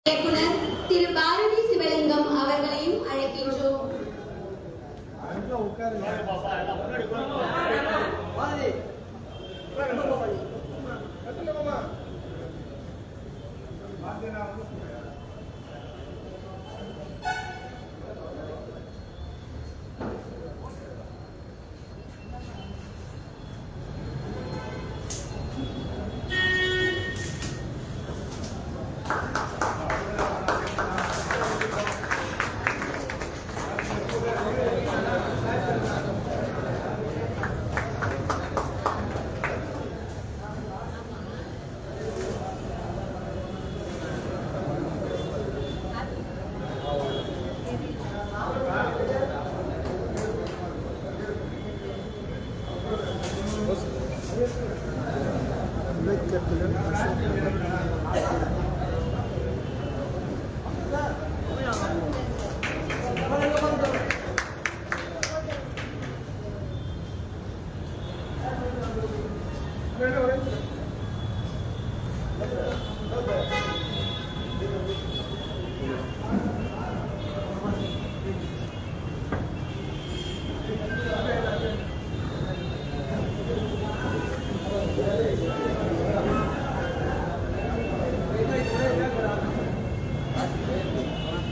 இயக்குனர் திரு பாரதி சிவலிங்கம் அவர்களையும் அழைக்கின்றோம்.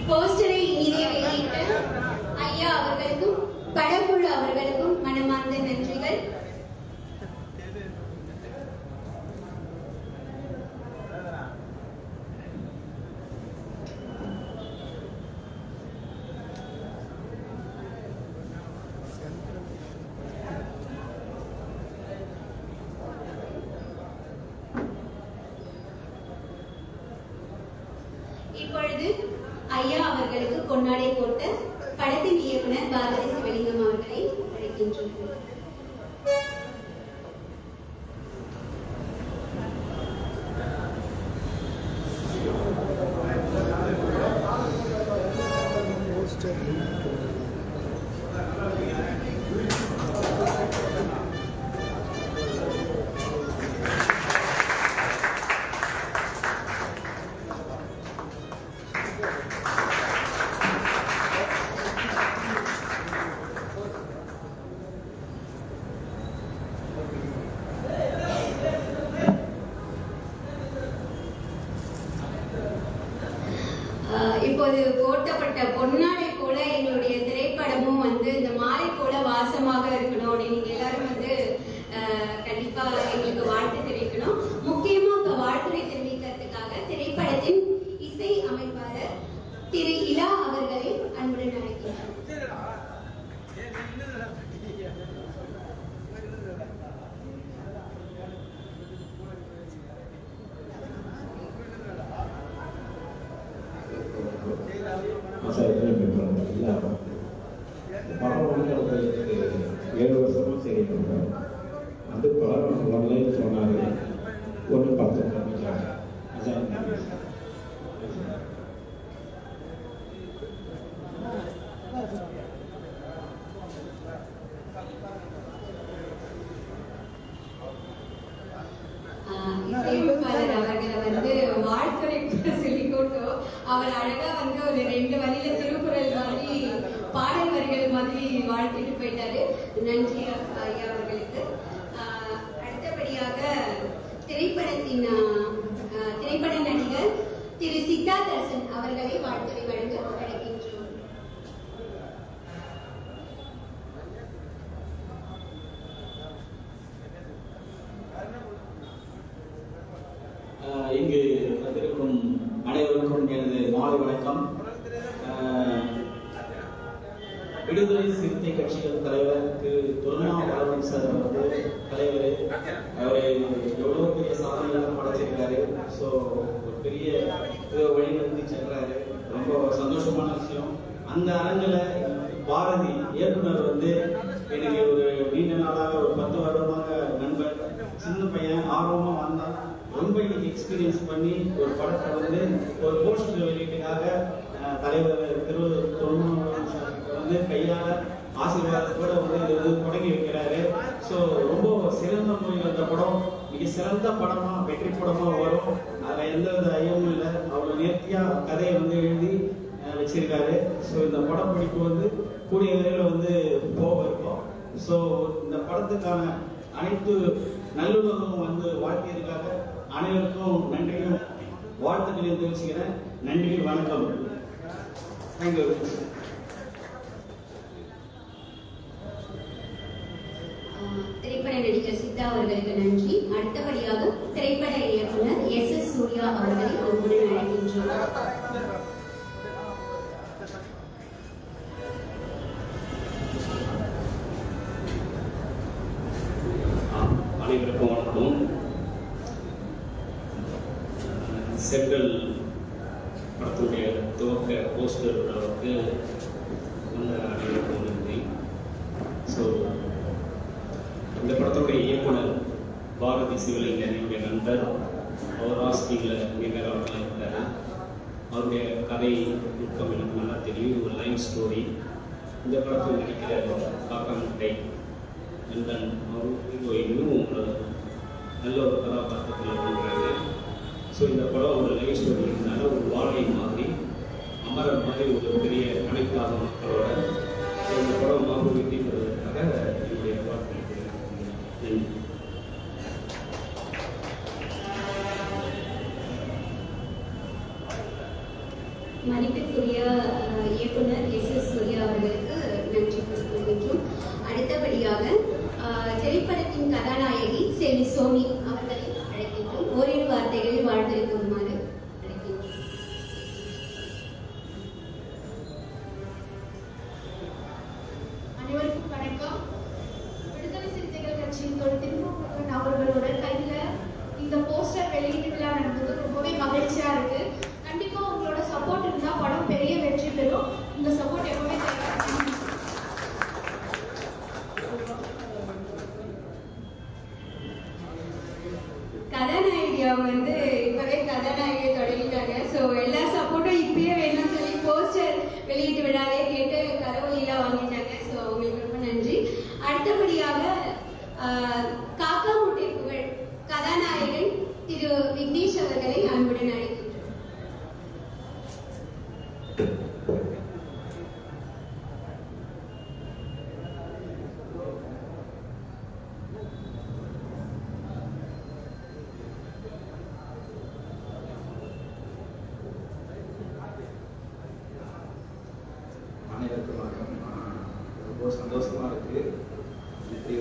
போஸ்டரை இங்கே வெளியிட்ட ஐயா அவர்களுக்கும் படக்குழு அவர்களுக்கும் மனமார்ந்த நன்றிகள். இப்பொழுது ஐயா அவர்களுக்கு பொன்னாடை போட்ட படத்தின் இயக்குனர் பாரதி சிவலிங்கம் அவர்களை அழைக்கின்றோம். இப்போது போட்டப்பட்ட பொன்னாடை போல எங்களுடைய திரைப்படமும் இந்த மாலை போல வாசமாக இருக்கணும் அப்படின்னு நீங்க எல்லாரும் கண்டிப்பா எங்களுக்கு வாழ்த்து தெரிவிக்கணும். முக்கியமா வாழ்த்துறை தெரிவிக்கிறதுக்காக திரைப்படத்தின் இசை அமைப்பாளர் திரு இலா அவர்களை அன்புடன் அழைக்கின்றோம். படம் வந்து 7 வருஷமா சரி பண்ணுறேன். வந்து படம் வரலன்னு சொன்னாங்க. ஒன்று 10 காமிச்சாங்க. அதான் இசையமைப்பாளர் அவர்களை வாழ்த்துறை சொல்லிக்கோட்டோ அவர் அழகா ஒரு 2 வரியில திருக்குறள் மாதிரி பாடல் வரிகள் மாதிரி வாழ்த்திட்டு போயிட்டாரு. நன்றி ஐயா அவர்களுக்கு. அடுத்தபடியாக திரைப்பட நடிகர் திரு சித்தார்த்தன் அவர்களை வாழ்த்துறை வழங்க அழைக்கின்றோம். இங்கு வந்திருக்கும் அனைவருக்கும் எனது மாலை வணக்கம். விடுதலை சிறுத்தை கட்சிகள் தலைவர் திரு திருநாவலவன் சார் தலைவர், அவரை எவ்வளோ பெரிய சாதனையாக படைச்சிருக்காரு. ஸோ ஒரு பெரிய வழிநடத்தி சென்றாரு. ரொம்ப சந்தோஷமான விஷயம். அந்த அரங்கில் பாரதி இயக்குனர் எனக்கு ஒரு நீண்ட நாளாக ஒரு 10 வருடமாக நண்பர், சின்ன பையன், ஆர்வமாக வந்தான். ரொம்ப எக்ஸ்பீரியன்ஸ் பண்ணி ஒரு படத்தை ஒரு போஸ்டர் வெளியீட்டுக்காக தலைவர் திரு திருநாவலவன் கையால ஆசீர்வாதத்தோட இது தொடங்கி வைக்கிறாரு. ஸோ ரொம்ப சிறந்த மொழி வந்த படம் மிக சிறந்த படமா வெற்றி படமா வரும். அதுல எந்த வித ஐயமும் இல்லை. அவ்வளவு நேர்த்தியா கதையை வந்து எழுதி வச்சிருக்காரு. ஸோ இந்த படம் பிடிப்பு வந்து கூடிய விரைவில் வந்து போக இருக்கும். ஸோ இந்த படத்துக்கான அனைத்து நல்லுணர்வும் வந்து வாழ்க்கையதுக்காக அனைவருக்கும் நன்றியும் வாழ்த்துக்களையும் தெரிவிச்சுக்கிறேன். நன்றி, வணக்கம். தேங்க்யூ. திரைப்பட நடிகர் சித்தா அவர்களுக்கு நன்றி. அடுத்தபடியாக திரைப்பட இயக்குனர் S.S. சூர்யா அவர்களை அன்புடன் அழைக்கின்றோம். அனைவருக்கும் வணக்கம். செங்கல் படத்துடைய துவக்க போஸ்டர் விழாவுக்கு வந்த அனைவருக்கும் நன்றி. ஸோ இந்த படத்துடைய இயக்குனர் பாரதி சிவலிங்கன் என்னுடைய நண்பர். அவர் ஹாஸ்பிட்டலில் மிக நேரமாக இருந்தார். அவருடைய கதை நுட்பம் எனக்கு நல்லா தெரியும். ஒரு லைன் ஸ்டோரி. இந்த படத்தில் நடிக்கிற காக்கா முட்டை நண்பன் இன்னும் நல்ல ஒரு கதாபாத்திரத்தில் பண்ணுறாங்க. ஸோ இந்த படம் ஒரு லைஃப் ஸ்டோரி இருந்தாலும் ஒரு வாழ்க்கை மாதிரி அமரர் மாதிரி ஒரு பெரிய கணக்காக மக்களோட இந்த படம் மாபு வெற்றி பெறுவதற்காக என்னுடைய வாழ்க்கை. நன்றி. மதிப்பிற்குரிய இயக்குனர் S.S. சூர்யா அவர்களுக்கு நன்றி தெரிவிக்கின்றோம். அடுத்தபடியாக திரைப்படத்தின் கதாநாயகி செல்வி சோனி அவர்களை அழைக்கின்றோம். ஓரிரு வார்த்தைகளில் வாழ்த்து கூறுமாறு அழைக்கின்றோம். அனைவருக்கும் வணக்கம். விடுதலை சிறுத்தைகள் கட்சியின் திருப்பூர் அவர்களோட கையில இந்த போஸ்டர் வெளியீட்டு விழா நடந்தது ரொம்பவே மகிழ்ச்சியா இருக்கு. கண்டிப்பா உங்களோட சப்போர்ட் இருந்தா படம் பெரிய வெற்றி பெறும். இந்த சப்போர்ட் எப்பவுமே தேவை. கதாநாயகியா வந்து இப்பவே கதாநாயகியை தொடங்கிட்டாங்க. ஸோ எல்லா சப்போர்ட்டும் இப்பயே வேணும்னு சொல்லி போஸ்டர் வெளியீட்டு விழாவே கேட்டு கரவொலியெல்லாம் வாங்கிட்டாங்க. ஸோ அவங்களுக்கு ரொம்ப நன்றி. அடுத்தபடியாக காக்கா முட்டை புகழ் கதாநாயகன் திரு விக்னேஷ் அவர்களை அன்புடன் அழைக்கின்றோம். அனைவருக்கும் வணக்கம். ரொம்ப சந்தோஷமா இருக்கு. இப்படி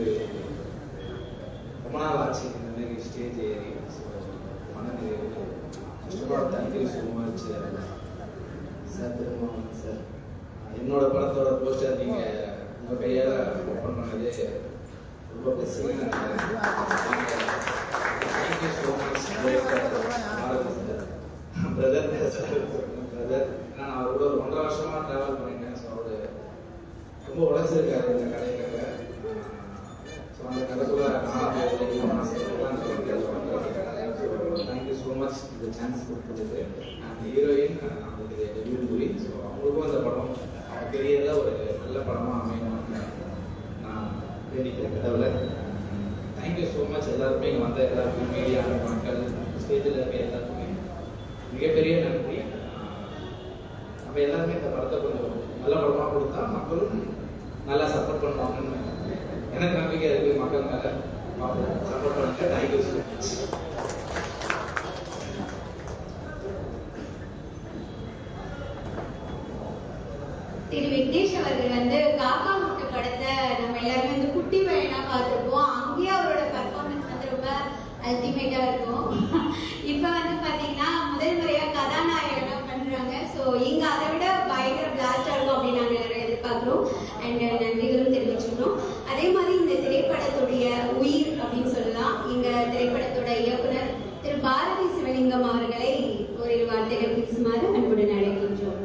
ரொம்ப நாள் ஆச்சு இந்த மாதிரி ஸ்டேஜ் ஏறி. மனநிறைவு. Thank you so much sir. திருமணம் சார், என்னோட படத்தோட போஸ்டர் நீங்கள் உங்கள் கையால் ஓப்பன் பண்ணதே ரொம்ப பெருசுங்க. Thank you so much brother. Brother நான் அவரோட ஒரு 1.5 வருஷமாக ட்ராவல் பண்ணிட்டேன். ஸோ அவர் ரொம்ப உழைச்சிருக்காரு இந்த கதைக்காக. ஸோ அந்த கதைக்குள்ள தேங்க்யூ ஸோ மச் இந்த சான்ஸ் கொடுத்ததுக்கு. அண்ட் ஹீரோயின் அவங்களுக்கு டெபியூட் மூவி. ஸோ அவங்களுக்கும் அந்த படம் அவங்க கெரியரில் ஒரு நல்ல படமாக அமையணும்னு நான் வேண்டிக்கிறேன் கடவுளை. தேங்க்யூ ஸோ மச் எல்லாருமே இங்கே வந்த எல்லாருக்குமே, மீடியா மக்கள், ஸ்டேஜில் இருக்க எல்லாருக்குமே மிகப்பெரிய நன்றி. நம்ம எல்லாருமே இந்த படத்தை கொஞ்சம் நல்ல படமாக கொடுத்தா மக்களும் நல்லா சப்போர்ட் பண்ணுவாங்கன்னு எனக்கு நம்பிக்கை இருக்குது. மக்கள் மேலே பார்ப்போம், சப்போர்ட் பண்ணுங்க. Thank you so much. திரு விக்னேஷ் அவர்கள் வந்து காக்கா முட்டை படத்தை நம்ம எல்லாருமே வந்து குட்டி பையனா பார்த்துருப்போம். அங்கேயே அவரோட பர்ஃபார்மன்ஸ் வந்து ரொம்ப அல்டிமேட்டா இருக்கும். இப்போ வந்து பார்த்தீங்கன்னா முதல் முறையா கதாநாயகனா பண்றாங்க. ஸோ இங்க அதை விட பயங்கர பிளாஸ்டா இருக்கும் அப்படின்னு நாங்கள் நிறைய எதிர்பார்க்குறோம். அண்ட் நன்றிகளும் தெரிவிச்சுக்கிறோம். அதே மாதிரி இந்த திரைப்படத்துடைய உயிர் அப்படின்னு சொல்லலாம். இங்க திரைப்படத்தோட இயக்குனர் திரு பாரதி சிவலிங்கம் அவர்களை ஓரிரு வார்த்தைகள் பேசுமாறு அன்புடன் அழைக்கின்றோம்.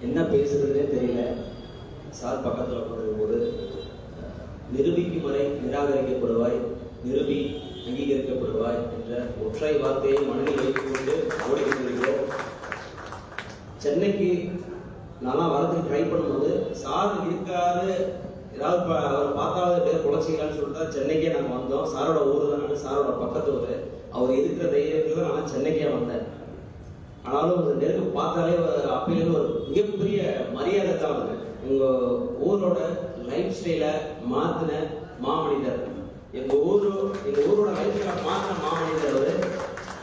என்ன பேசுறதுனே தெரியல. சார் பக்கத்தில் உட்காந்துருக்கும்போது நிரூபிக்கும் வரை நிராகரிக்கப்படுவாய், நிரூபி அங்கீகரிக்கப்படுவாய் என்ற ஒற்றை வார்த்தையை மனதில் வைத்துக் கொண்டு ஓடிக்கொண்டிருக்கிறோம். சென்னைக்கு நான்லாம் வரதுக்கு ட்ரை பண்ணும்போது சார் இருக்காது, ஏதாவது அவர் பார்த்தாவது பேர் குலச்சிக்கலான்னு சொல்லிட்டு தான் சென்னைக்கே நாங்கள் வந்தோம். சாரோட ஊர் தான், நான் சாரோட பக்கத்து ஊர். அவர் இருக்கிற தைரியத்தில் தான் நான் சென்னைக்கே வந்தேன். ஆனாலும் ஒரு நெருங்க பார்த்தாலே அப்பயிலேருந்து ஒரு மிகப்பெரிய மரியாதை தான் வந்து உங்கள் ஊரோட லைஃப் ஸ்டைலை மாற்றின மாமனிதர். எங்கள் ஊரோட லைஃப் ஸ்டைலை மாற்றின மாமனிதர் அவர்.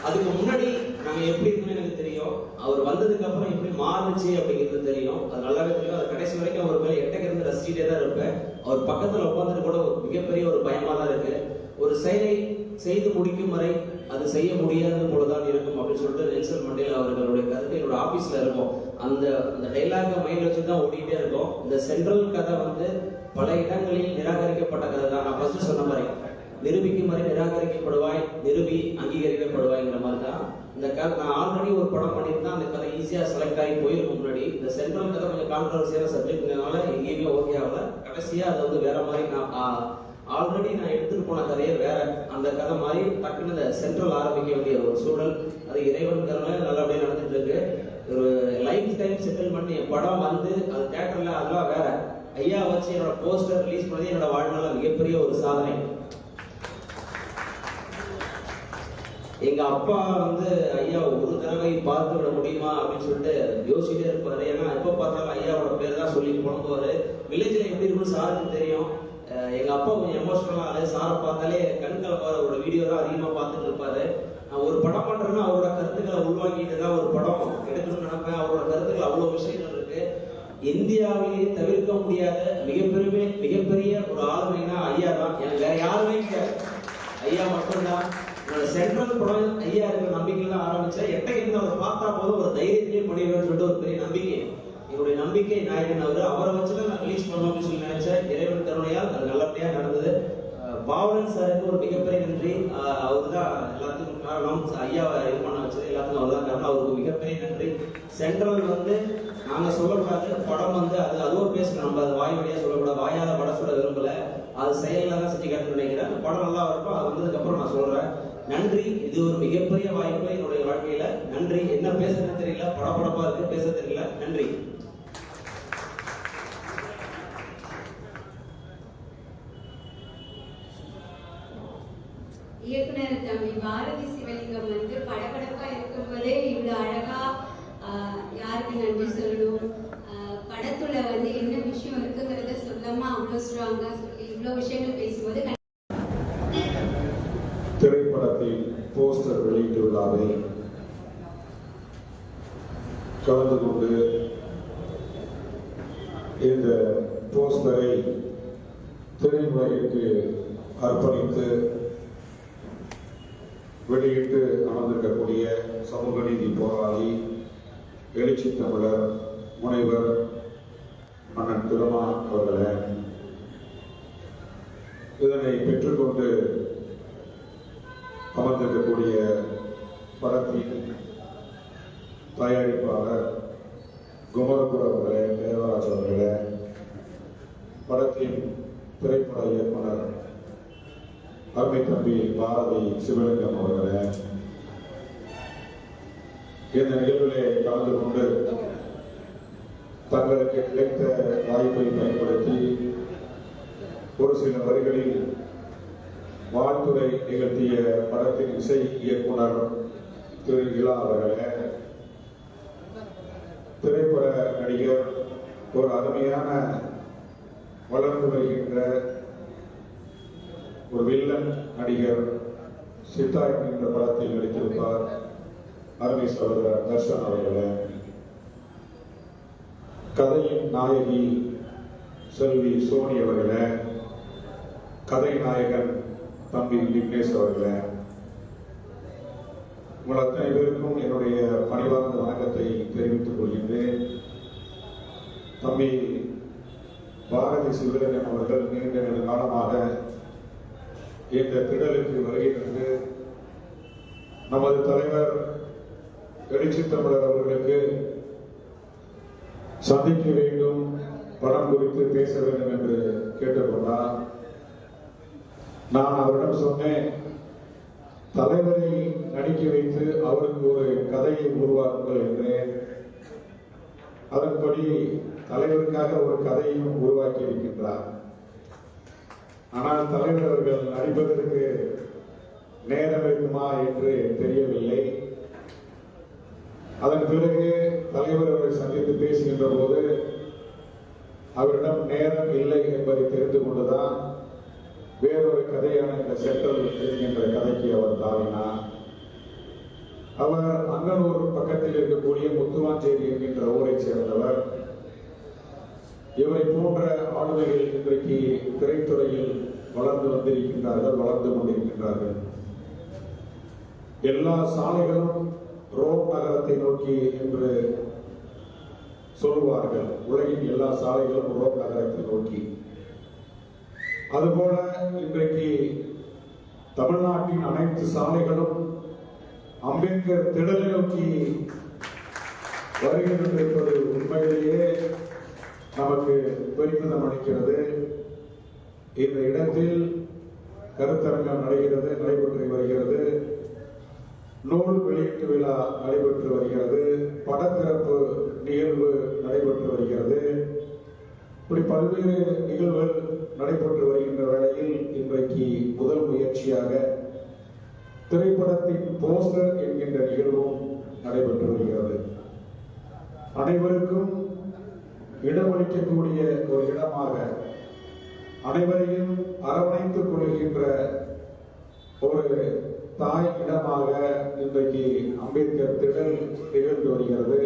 அதுக்கு முன்னாடி நாங்கள் எப்படி இருக்குன்னு எனக்கு தெரியும். அவர் வந்ததுக்கு அப்புறம் எப்படி மாறுச்சு அப்படிங்கிறது தெரியும். அது நல்லாவே தெரியும். அது கடைசி வரைக்கும் அவர் மேலே எட்டக்க இருந்து ரசிச்சுட்டே தான் இருப்பேன். அவர் பக்கத்தில் உட்காந்துட்டு கூட ஒரு மிகப்பெரிய ஒரு பயமாக தான் இருக்கு. ஒரு செயலை செய்து முடிக்கும் வரை அது செய்ய முடியாதது போலதான் இருக்கும் அப்படின்னு சொல்லிட்டு நெல்சன் மண்டேலா அவர்களுடைய கருத்து என்னோட ஆபீஸ்ல இருக்கும். அந்த டைலாக மைண்ட்ல வச்சு தான் ஓடிட்டே இருக்கும். இந்த சென்ட்ரல் கதை வந்து பல இடங்களில் நிராகரிக்கப்பட்ட கதை தான். நான் ஃபர்ஸ்ட் சொன்ன மாதிரி நிரூபிக்கும் வரை நிராகரிக்கப்படுவாய், நிரூபி அங்கீகரிக்கப்படுவாய்ங்கிற மாதிரி தான் இந்த கதை. நான் ஆல்ரெடி ஒரு படம் பண்ணியிருந்தேன். அந்த கதை ஈஸியாக செலக்ட் ஆகி போயிருக்கும் முன்னாடி. இந்த சென்ட்ரல் கதை கொஞ்சம் கான்ட்ரவர்சியான சப்ஜெக்ட்னால எங்கேயுமே ஓகே ஆகல. கடைசியாக அது வந்து வேற மாதிரி நான் ஆல்ரெடி நான் எடுத்துட்டு போன கதையே வேற. அந்த கதை மாதிரி டக்குன்னு இந்த சென்ட்ரல் ஆரம்பிக்க வேண்டிய ஒரு சூழல் அது இறைவன் கருணை நல்லபடியாக நடந்துட்டு இருக்கு. ஒரு லைஃப் டைம் செட்டில்மெண்ட் என் படம் வந்து அது தியேட்டர்ல அதெல்லாம் வேற. ஐயா வச்சு என்னோட போஸ்டர் ரிலீஸ் பண்ணி என்னோட வாழ்நாள மிகப்பெரிய ஒரு சாதனை. எங்க அப்பா வந்து ஐயா ஒரு தடவை பார்த்து விட முடியுமா அப்படின்னு சொல்லிட்டு யோசிச்சுட்டே இருப்பாரு. ஏன்னா எப்ப பார்த்தாலும் ஐயாவோட பேர் தான் சொல்லி புலம்புவாரு. வில்லேஜ்ல எப்படி இருக்குன்னு சாருக்கு தெரியும். எங்க அப்பா கொஞ்சம் எமோஷனலா அது சாரை பார்த்தாலே கண்களை அவரோட வீடியோ தான் அதிகமா பார்த்துட்டு இருப்பாரு. நான் ஒரு படம் பண்றேன்னா அவரோட கருத்துக்களை உள்வாங்கிட்டு தான் ஒரு படம் எடுக்கணும்னு நினைப்பேன். அவரோட கருத்துக்கள் அவ்வளவு விஷயங்கள் இருக்கு. இந்தியாவிலேயே தவிர்க்க முடியாத மிகப்பெரிய ஒரு ஆளுமைனா ஐயா தான். எனக்கு வேற யாருமே ஐயா மட்டும்தான். என்னோட சென்ட்ரல் படம் ஐயா இருக்கிற நம்பிக்கையில ஆரம்பிச்சேன். எட்டகிருந்து அவர் பார்த்தா போதும் ஒரு தைரியத்திலே பண்ணிடுவேன்னு சொல்லிட்டு ஒரு பெரிய நம்பிக்கை. என்னுடைய நம்பிக்கை நாயகன் அவரை வச்சுதான் நான் ரிலீஸ் பண்ணணும் அப்படின்னு சொல்லி நினைச்சேன். இறைவன் கருணையால் அது நல்லபடியா நடந்தது. பாவன் சாருக்கு ஒரு மிகப்பெரிய நன்றி. அவரு தான் எல்லாத்துக்கும் காரணம். ஐயாவை இது பண்ண வச்சது எல்லாத்துக்கும் அவர் தான் காரணம். அவருக்கு மிகப்பெரிய நன்றி. சென்ட்ரல் வந்து நாங்க சொல்லக்கூடாது, படம் வந்து அதுவும் பேசணும். நம்ம அது வாய் வழியா சொல்லக்கூடாது. வாயால வட சொல்ல விரும்பல, அது செயலில் தான் செஞ்சு காட்டுன்னு நினைக்கிறேன். படம் நல்லா இருக்கும். அது வந்ததுக்கு அப்புறம் நான் சொல்றேன். நன்றி. இது ஒரு மிகப்பெரிய வாய்ப்பு என்னுடைய வாழ்க்கையில. நன்றி. என்ன பேசுறதுன்னு தெரியல, படப்படப்பா இருக்கு, பேச தெரியல. நன்றி. இயக்குனர் தம்பி பாரதி சிவலிங்கம் வந்து படபடப்பா இருக்கும்போதே இவ்வளவு அழகா யாருக்கு நன்றி சொல்லணும், படத்துல வந்து என்ன விஷயம் இருக்குங்கிறத சொல்லாம அவ்வளவு ஸ்ட்ராங்கா சொல்லி இவ்வளவு விஷயங்கள் பேசும்போது திரைப்படத்தின் போஸ்டர் வெளியீட்டு விழாவை கலந்து கொண்டு இந்த போஸ்டரை திரையுலகிற்கு அர்ப்பணித்து வெளியிட்டு அமர்ந்திருக்கக்கூடிய சமூக நீதி போராளி, எழுச்சி தமிழர், முனைவர் அண்ணன் திருமா அவர்களே, இதனை பெற்றுக்கொண்டு அமர்ந்திருக்கக்கூடிய படத்தின் தயாரிப்பாளர் குமரகுரு அவர்களே, தேவராஜ் அவர்களே, படத்தின் திரைப்பட இயக்குனர் அருமை தம்பி பாரதி சிவலிங்கம் அவர்களே, இந்த நிகழ்விலே கலந்து கொண்டு தங்களுக்கு கிடைத்த வாய்ப்பை பயன்படுத்தி ஒரு சில வரிகளில் வாழ்த்துரை நிகழ்த்திய படத்தின் இசை இயக்குனர் திரு இலா அவர்களே, திரைப்பட நடிகர், ஒரு அருமையான வளர்ந்து வருகின்ற ஒரு வில்லன் நடிகர், சித்தாய் என்ற படத்தில் நடித்திருப்பார் அருமை சகோதரர் தர்ஷன் அவர்களே, கதையின் நாயகி செல்வி சோனி அவர்களே, கதை நாயகன் தம்பி விக்னேஷ் அவர்களே, உங்கள் அத்தனை பேருக்கும் என்னுடைய பணிவார்ந்த வணக்கத்தை தெரிவித்துக் கொள்கின்றேன். தம்பி பாரதி சிவலிங்கம் அவர்கள் நீண்ட காலமாக இந்த திடலுக்கு வருகிறது. நமது தலைவர் எழுச்சி தமிழர் அவர்களுக்கு சந்திக்க வேண்டும், படம் குறித்து பேச வேண்டும் என்று கேட்டுக்கொண்டார். நான் அவரிடம் சொன்னேன், தலைவரை நடிக்க வைத்து அவருக்கு ஒரு கதையை உருவாக்குங்கள் என்றேன். அதன்படி தலைவருக்காக ஒரு கதையும் உருவாக்கி இருக்கின்றார். ஆனால் தலைவர் அவர்கள் நடிப்பதற்கு நேரம் இருக்குமா என்று தெரியவில்லை. அதன் பிறகு தலைவர் அவரை சந்தித்து பேசுகின்ற போது அவரிடம் நேரம் இல்லை என்பதை தெரிந்து கொண்டுதான் வேறொரு கதையான இந்த சென்ட்ரல் என்கின்ற கதைக்கு அவர் தாவினார். அவர் அங்கனூர் பக்கத்தில் இருக்கக்கூடிய முத்துவாஞ்சேரி என்கின்ற ஊரை சேர்ந்தவர். இவரை போன்ற ஆளுமைகள் இன்றைக்கு திரைத்துறையில் வளர்ந்து வந்திருக்கின்றார்கள், வளர்ந்து கொண்டிருக்கின்றார்கள். எல்லா சாலைகளும் ரோம் நகரத்தை நோக்கி என்று சொல்வார்கள். உலகின் எல்லா சாலைகளும் ரோம் நகரத்தை நோக்கி. அதுபோல இன்றைக்கு தமிழ்நாட்டின் அனைத்து சாலைகளும் அம்பேத்கர் திடலை நோக்கி வருகிறது என்பது உண்மையிலேயே நமக்கு பெருமிதம் அளிக்கிறது. இந்த இடத்தில் கருத்தரங்கம் நடைபெற்று வருகிறது. நூல் வெளியீட்டு விழா நடைபெற்று வருகிறது. படத்திறப்பு நிகழ்வு நடைபெற்று வருகிறது. இப்படி பல்வேறு நிகழ்வுகள் நடைபெற்று வருகின்ற வேளையில் இன்றைக்கு முதல் முயற்சியாக திரைப்படத்தின் போஸ்டர் என்கின்ற நிகழ்வும் நடைபெற்று வருகிறது. அனைவருக்கும் இடமளிக்கக்கூடிய ஒரு இடமாக, அனைவரையும் அரவணைத்துக் கொள்கின்ற ஒரு தாய் இடமாக இன்றைக்கு அம்பேத்கர் திடல் திகழ்ந்து வருகிறது.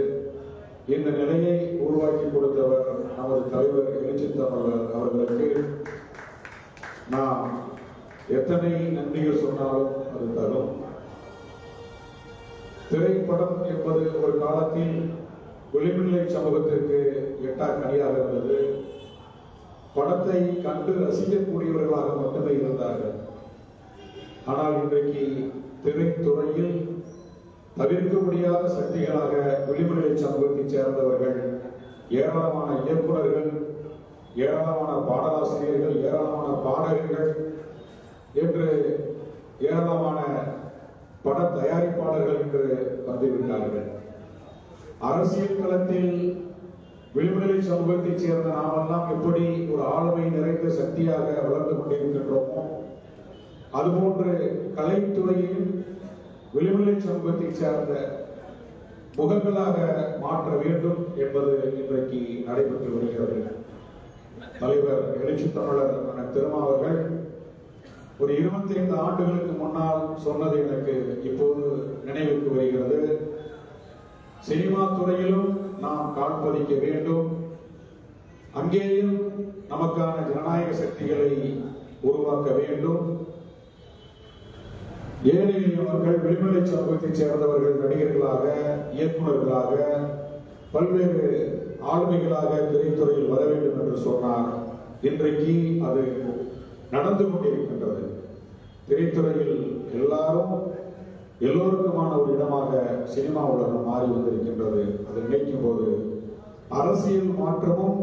இந்த நிலையை உருவாக்கி கொடுத்தவர் நமது தலைவர் எழுச்சி தமிழர் அவர்களுக்கு நாம் எத்தனை நன்றிகள் சொன்னாலும் அது தரும். திரைப்படம் என்பது ஒரு காலத்தில் விளிம்பிள்ளை சமூகத்திற்கு எட்டா கனியாக இருந்தது. படத்தை கண்டு ரசிக்கக்கூடியவர்களாக மட்டுமே இருந்தார்கள். ஆனால் இன்றைக்கு திரைத்துறையில் தவிர்க்க முடியாத சக்திகளாக விளிம்பிள்ளை சமூகத்தைச் சேர்ந்தவர்கள், ஏராளமான இயக்குநர்கள், ஏராளமான பாடலாசிரியர்கள், ஏராளமான பாடகர்கள் என்று ஏராளமான பட தயாரிப்பாளர்கள் என்று வந்துவிட்டார்கள். அரசியல் களத்தில் விளிம்பிள்ளை சமூகத்தைச் சேர்ந்த நாமெல்லாம் எப்படி ஒரு ஆளுமை நிறைந்த சக்தியாக வளர்ந்து கொண்டிருக்கின்றோமோ, அதுபோன்று கலைத்துறையில் விளிம்பிள்ளை சமூகத்தைச் சேர்ந்த முகங்களாக மாற்ற வேண்டும் என்பது இன்றைக்கு நடைபெற்று வருகிறது. தலைவர் எழுச்சி தமிழர் திருமாவர்கள் ஒரு 25 ஆண்டுகளுக்கு முன்னால் சொன்னது எனக்கு இப்போது நினைவுக்கு வருகிறது. சினிமா துறையிலும் நாம் கால் பதிக்க வேண்டும், அங்கேயும் நமக்கான ஜனநாயக சக்திகளை உருவாக்க வேண்டும். ஏழை எளியவர்கள், விளிம்பிள்ளை சமூகத்தைச் சேர்ந்தவர்கள் நடிகர்களாக, இயக்குநர்களாக, பல்வேறு ஆளுமைகளாக திரைத்துறையில் வர வேண்டும் என்று சொன்னார். இன்றைக்கு அது நடந்து கொண்டிருக்கின்றது. திரைத்துறையில் எல்லோருக்குமான ஒரு இடமாக சினிமா உலகம் மாறி வந்திருக்கின்றது. அதை நினைக்கும் போது அரசியல் மாற்றமும்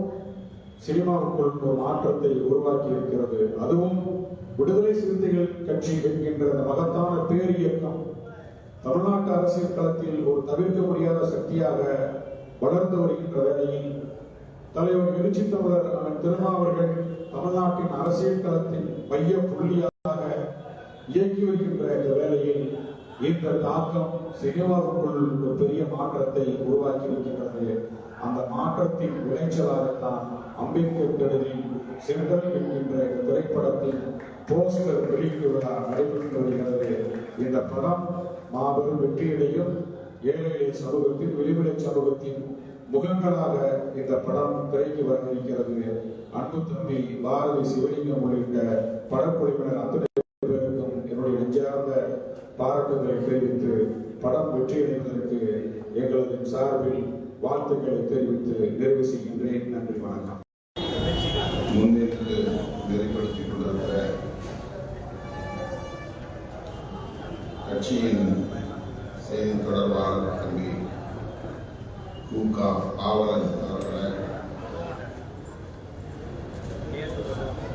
சினிமாவுக்குள் ஒரு மாற்றத்தை உருவாக்கி இருக்கிறது. அதுவும் விடுதலை சிறுத்தைகள் கட்சி என்கின்ற அந்த மகத்தான பேர் இயக்கம் தமிழ்நாட்டு அரசியல் களத்தில் ஒரு தவிர்க்க முடியாத சக்தியாக வளர்ந்து வருகின்ற வேளையில் தலைவர் எழுச்சி தமிழர் திருமாவர்கள் தமிழ்நாட்டின் அரசியல் களத்தின் மைய புள்ளியாக இயக்கி வருகின்ற இந்த வேளையில் இந்த தாக்கம் சினிமாவுக்குள் ஒரு பெரிய மாற்றத்தை உருவாக்கி இருக்கின்றது. அந்த மாற்றத்தின் விளைச்சலாகத்தான் அம்பேத்கர் திடலில் சென்ட்ரல் என்கின்ற இந்த திரைப்படத்தின் போஸ்டர் வெளியீட்டு விழா நடைபெற்று வருகிறது. இந்த படம் மாபெரும் வெற்றியடையும். ஏழை சமூகத்தின், விளிம்பிள்ளை சமூகத்தின் முகங்களாக இந்த படம் திரைக்கு வந்திருக்கிறது. அன்பு தம்பி பாரதி சிவலிங்கம் உள்ளிட்ட படக்குழுவினர் அத்தனை பேருக்கும் என்னுடைய நெஞ்சார்ந்த பாராட்டுகளை தெரிவித்து படம் வெற்றியடைவதற்கு எங்களது சார்பில் வாழ்த்துக்களை தெரிவித்து நிறைவு செய்கின்றேன். நன்றி, வணக்கம். முன்னேற்று நெறிப்படுத்திக் கொண்டிருக்கிற கட்சியின் செய்தி தொடர்பாளர் தம்பி கு.க. ஆவலன் அவர்களை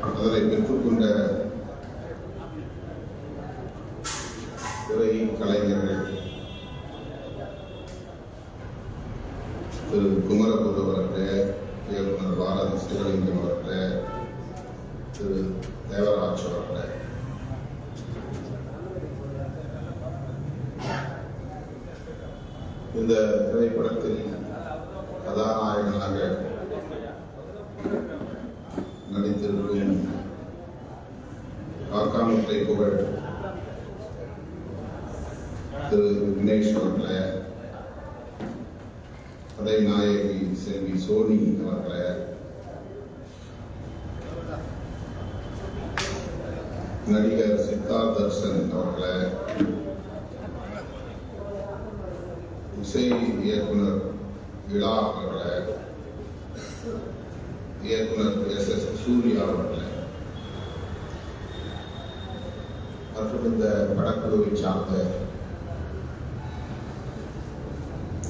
விடுதலை பெற்றுக்கொண்ட திரை கலைஞர்கள் திரு திரு குமரகுரு அவர்களே, இயக்குனர் பாரதி சிவலிங்கம் அவர்களே, திரு தேவராஜ் அவர்களே, இந்த திரைப்படத்தில் கதாநாயகனாக நடித்திருக்கும் காக்காமுத்தை புகழ் திரு விக்னேஷ் அவர்களே, கதை நாயகி செல்வி சோனி அவர்களே, நடிகர் சித்தார்த் தர்ஷன் அவர்களே, இசை இயக்குனர் விழா அவர்களே, இயக்குனர் SS சூர்யா அவர்களே மற்றும் இந்த படக்குழுவை சார்ந்த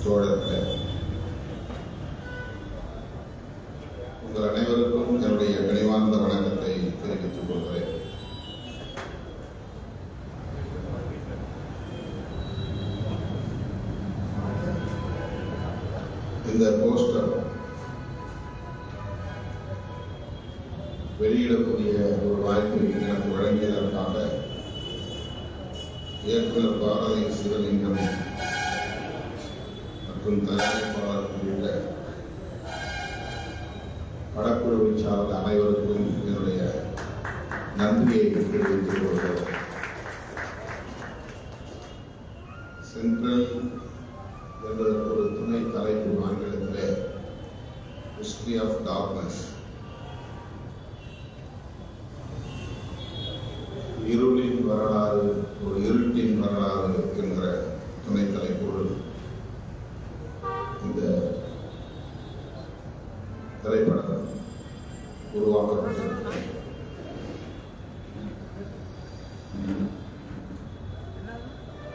தோழர்களே, உங்கள் அனைவருக்கும் என்னுடைய கனிவார்ந்த வணக்கத்தை தெரிவித்துக் கொள்கிறேன். இந்த போஸ்டர் வெளியிடக்கூடிய ஒரு வாய்ப்பை எனக்கு வழங்கியதற்காக இயக்குனர் பாரதி சிவலிங்கம் மற்றும் தயாரிப்பாளர் உள்ளிட்ட படக்குழுவை சார்ந்த அனைவருக்கும் என்னுடைய நன்றியை தெரிவித்துக் கொள்கிறேன். சென்ட்ரல் என்பதற்கு ஒரு துணை தலைப்பு ஆங்கிலத்திலே ஹிஸ்டரி ஆஃப் டார்க்னஸ், இருளின் வரலாறு, ஒரு இருட்டின் வரலாறு என்கிற துணை தலைப்போடு இந்த திரைப்படம் உருவாக்கப்பட்டிருக்கிறது.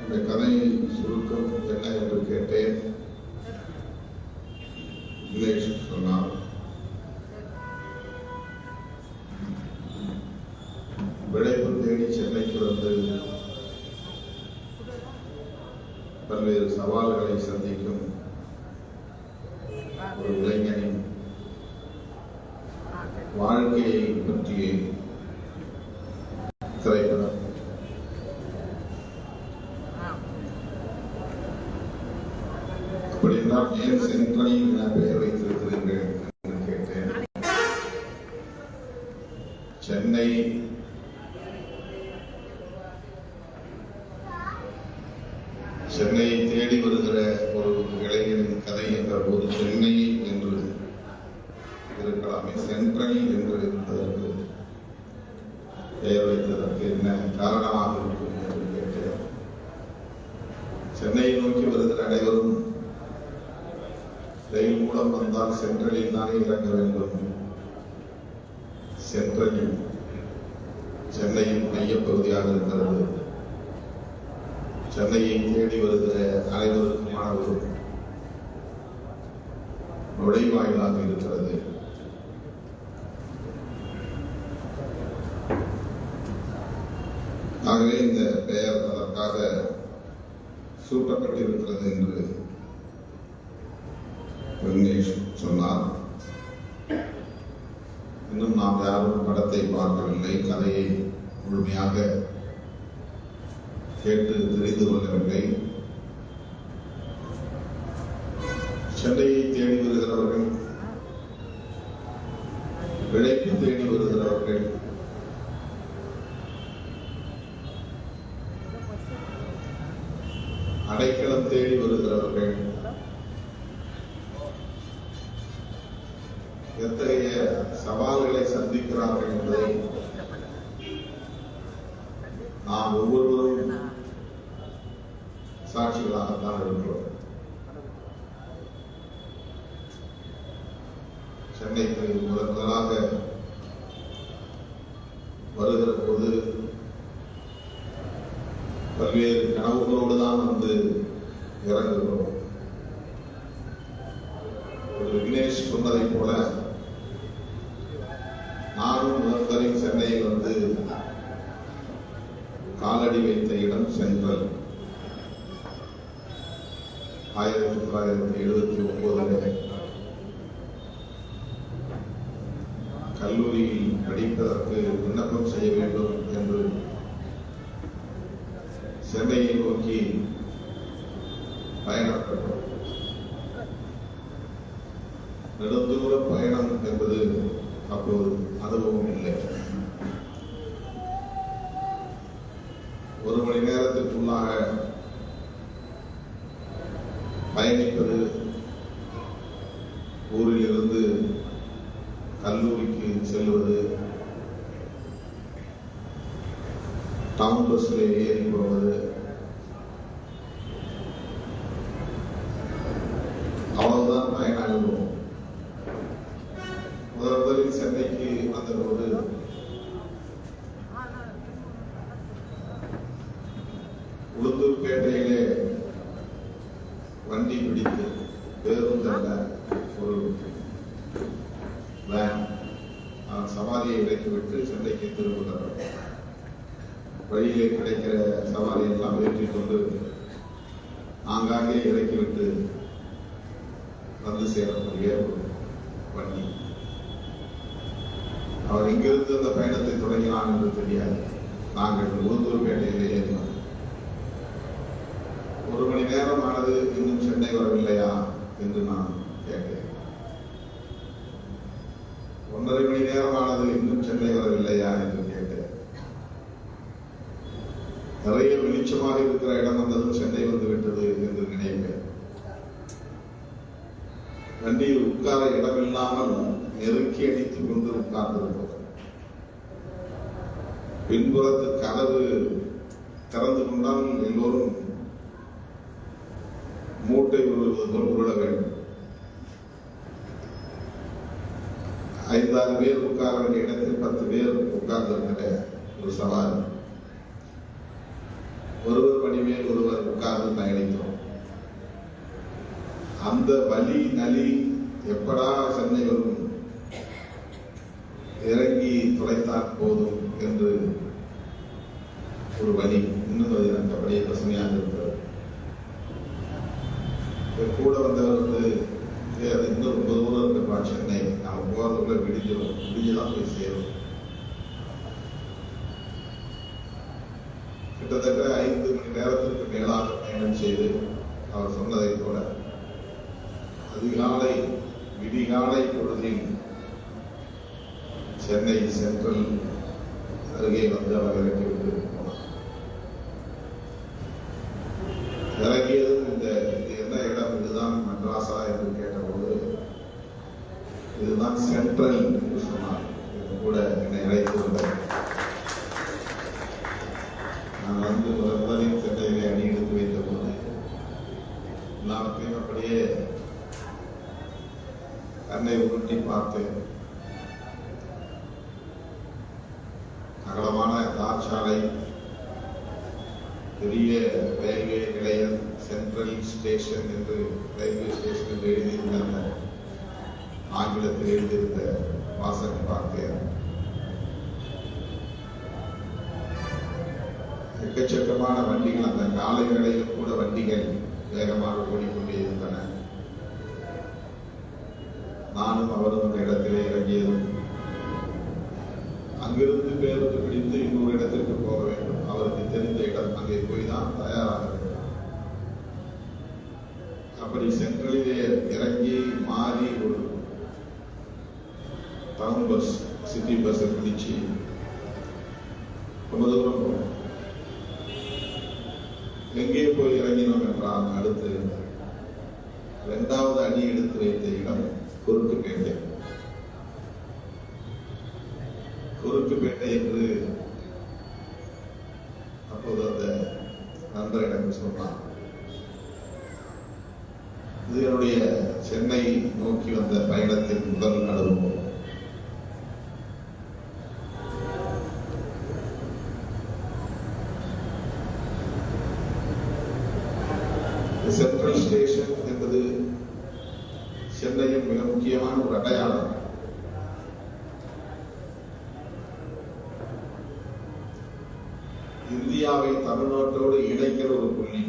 இந்த கதை சுருக்கம் என்ன என்று கேட்டேன். விக்னேஷ் சொன்னார், விளைப்பு தேடி சென்னைக்கு வந்து பல்வேறு சவால்களை சந்திக்கும் ஒரு இளைஞனின் வாழ்க்கையை பற்றிய திரைப்படம். அப்படி என்றால் ஏன் சென்ட்ரல் என பெயர் வைத்திருக்கிறீர்கள் என்று கேட்டேன். சென்னை சென்னையை தேடி வருகிற ஒரு இளைஞரின் கதை என்ற போது சென்னை என்று இருக்கலாமே, சென்ட்ரல் என்று இருப்பதற்கு பெயர் வைத்ததற்கு என்ன காரணமாக இருக்கும் என்று கேட்டேன். சென்னையை நோக்கி வருகிற அனைவரும் ரயில் மூலம் வந்தால் சென்ட்ரலில் தானே இறங்க வேண்டும். சென்ட்ரலில் சென்னையின் மையப்பகுதியாக இருக்கிறது. சென்னையை தேடி வருகிற அனைவருக்குமான ஒரு நுழைவாயிலாக இருக்கிறது. ஆகவே இந்த பெயர் அதற்காக சூட்டப்பட்டிருக்கிறது என்று விக்னேஷ் சொன்னார். இன்னும் நாம் யாரும் படத்தை பார்க்கவில்லை, கதையை முழுமையாக கேட்டு தெரிந்து கொள்ளவில்லை. சென்னையை தேடி வருகிறவர்கள், விளைப்பு தேடி வருகிறவர்கள், அடைக்கலம் தேடி வருகிறவர்கள் எத்தகைய சவால்களை சந்திக்கிறார்கள் என்பதை நாம் ஒவ்வொருவரும் சாட்சிகளாகத்தான் இருக்கிறோம். சென்னைக்கு முதலாக வருகிற போது பல்வேறு கனவுகளோடு தான் வந்து இறங்குகிறோம். ஒரு விக்னேஷ் சொன்னதை போல நானும் முதல் சென்னையில் வந்து காலடி வைத்த இடம் சென்ட்ரல். 1979 கல்லூரியில் படிப்பதற்கு விண்ணப்பம் செய்ய வேண்டும் என்று சென்னையை நோக்கி பயணப்பட்டோம். நெடுந்தூர பயணம் என்பது அப்போது அனுபவம் இல்லை. 1 மணி நேரத்திற்குள்ளாக பயணிப்பது, ஊரிலிருந்து கல்லூரிக்கு செல்வது, டவுன் பஸ்ஸில் ஏறி போவது, அவ்வளவுதான் பயண அனுபவம். முதலில் சென்னைக்கு வந்தபோது உளுந்தூர்பேட்டையிலே வண்டி பிடித்து பேருந்தல்ல ஒரு வேன் சவாரியை இறக்கிவிட்டு சென்னைக்கு திரும்புகிறார். வழியிலே கிடைக்கிற சவாரியை எல்லாம் ஏற்றிக்கொண்டு ஆங்காங்கே இறக்கிவிட்டு வந்து சேரக்கூடிய ஒரு வண்டி. அவர் எங்கிருந்து அந்த பயணத்தை தொடங்கினான் என்று தெரியாது. நாங்கள் உளுந்தூர்பேட்டையிலே ஏறினோம். 1 மணி நேரம் ஆனது, இன்னும் சென்னை வரவில்லையா என்று நான் கேட்டேன். 1.5 மணி நேரம் ஆனது, இன்னும் சென்னை வரவில்லையா என்று கேட்டேன். நிறைய வெளிச்சமாக இருக்கிற இடம் வந்ததும் சென்னை வந்து விட்டது என்று நினைப்பேன். வண்டியில் உட்கார இடமில்லாமல் நெருக்கி அடித்துக் கொண்டு உட்கார்ந்திருப்போம். பின்புறத்து கதவு திறந்து கொண்டால் எல்லோரும் மூட்டை உருள வேண்டும். 5-6 பேர் உட்கார வேண்டிய இடத்தில் 10 பேர் உட்கார்ந்திருக்கிற ஒரு சவாரி. ஒருவர் பணி மேல் ஒருவர் உட்கார்ந்து பயணித்தோம். அந்த வலி நலி எப்படா சென்னை வரும், இறங்கி தொலைத்தால் போதும் என்று ஒரு வலி இன்னும் அது எனக்கு அப்படியே பசுமையாக இருக்கிறது. கூட வந்தவர் வந்து அது இன்னும் ரொம்ப தூரம் இருக்கப்பா சென்னை, நாம போறதுக்குள்ள விடிஞ்சுதான் போய் சேரும். கிட்டத்தட்ட 5 மணி நேரத்திற்கு மேலாக பயணம் செய்து அவர் சொன்னதை போல அதிகாலை விடிகாலை பொழுதில் சென்னை சென்ட்ரல் அருகே வந்து அவர் இறக்கிவிட்டு போனார். இறங்கியதும் இது என்ன இடம், இதுதான் மெட்ராஸா என்று கேட்டபோது இதுதான் சென்ட்ரல் என்று சொன்னார். கூட என்னை அழைத்து வந்தார். நான் வந்து முதலில் சென்னையிலே அணி எடுத்து வைத்த போது எல்லாத்தையும் அப்படியே கண்ணை உருட்டி பார்த்தேன். அகலமான தார்சாலை, பெரிய ரயில்வே நிலையம், சென்ட்ரல் ஸ்டேஷன் என்று ரயில்வே ஸ்டேஷன் என்று எழுதியிருந்த ஆங்கிலத்தில் எழுதியிருந்த வாசனை பார்த்தேன். எக்கச்சக்கமான வண்டிகள், அந்த காலை வேளையில் கூட வண்டிகள் வேகமாக ஓடிக்கொண்டே இருந்தன. நானும் அவரும் அந்த இடத்திலே இறங்கியதும் அங்கிருந்து பேருந்து பிடித்து இன்னொரு இடத்திற்கு போக வேண்டும். அவருக்கு தெரிந்த இடம், அங்கே போய் தான் தயாராக வேண்டும். அப்படி சென்ட்ரலிலே இறங்கி மாறி ஒரு டவுன் பஸ், சிட்டி பஸ் பிடிச்சு ரொம்ப தூரம் போனோம். எங்கே போய் இறங்கினோம் என்றால் அடுத்து 2வது அடி எடுத்து வைத்த இடம் குறுக்குப்பேட்டை. குறுக்குப்பேட்டை என்று அப்போது அந்த நண்பர் எனக்கு சொன்னார். இது என்னுடைய சென்னை நோக்கி வந்த பயணத்தின் முதல் அனுபவம். சென்ட்ரல் ஸ்டேஷன் என்பது சென்னையின் மிக முக்கியமான ஒரு அடையாளம். இந்தியாவை தமிழ்நாட்டோடு இணைக்கிற ஒரு புள்ளி.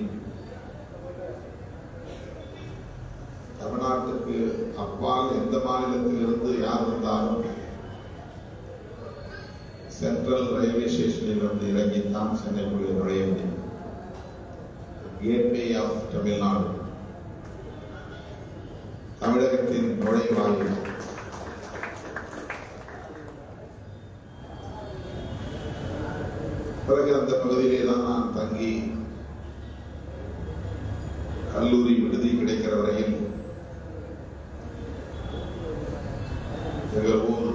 தமிழ்நாட்டுக்கு அப்பால் எந்த மாநிலத்தில் இருந்து யார் வந்தாலும் சென்ட்ரல் ரயில்வே ஸ்டேஷனில் வந்து இறங்கித்தான் சென்னைக்குள்ளே நுழைய முடியும். கேட்வே ஆஃப் தமிழ்நாடு, தமிழகத்தின் நுழைவாயில். பிறகு அந்த பகுதியிலே தான் நான் தங்கி கல்லூரி விடுதி கிடைக்கிற வரையில் எங்கள் ஊர்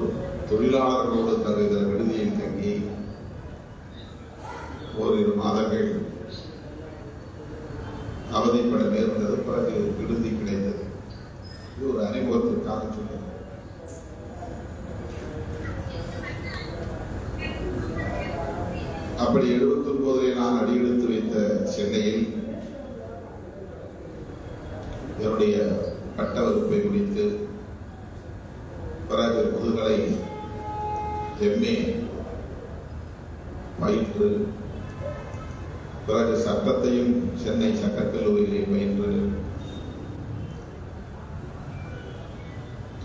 தொழிலாளர்களோடு தங்குகிற விடுதியில் தங்கி ஓரிரு மாதங்கள் அவதிப்பட நேர்ந்தது. பிறகு விடுதி கிடைத்தது. இது ஒரு அனுபவத்திற்காக சொன்னது. அப்படி 79 நான் அடியெடுத்து வைத்த சென்னையில் என்னுடைய பட்ட வகுப்பை முடித்து பிறகு முதுகலை MA பயின்று பிறகு சட்டத்தையும் சென்னை சட்டக்கல்லூரியிலே பயின்று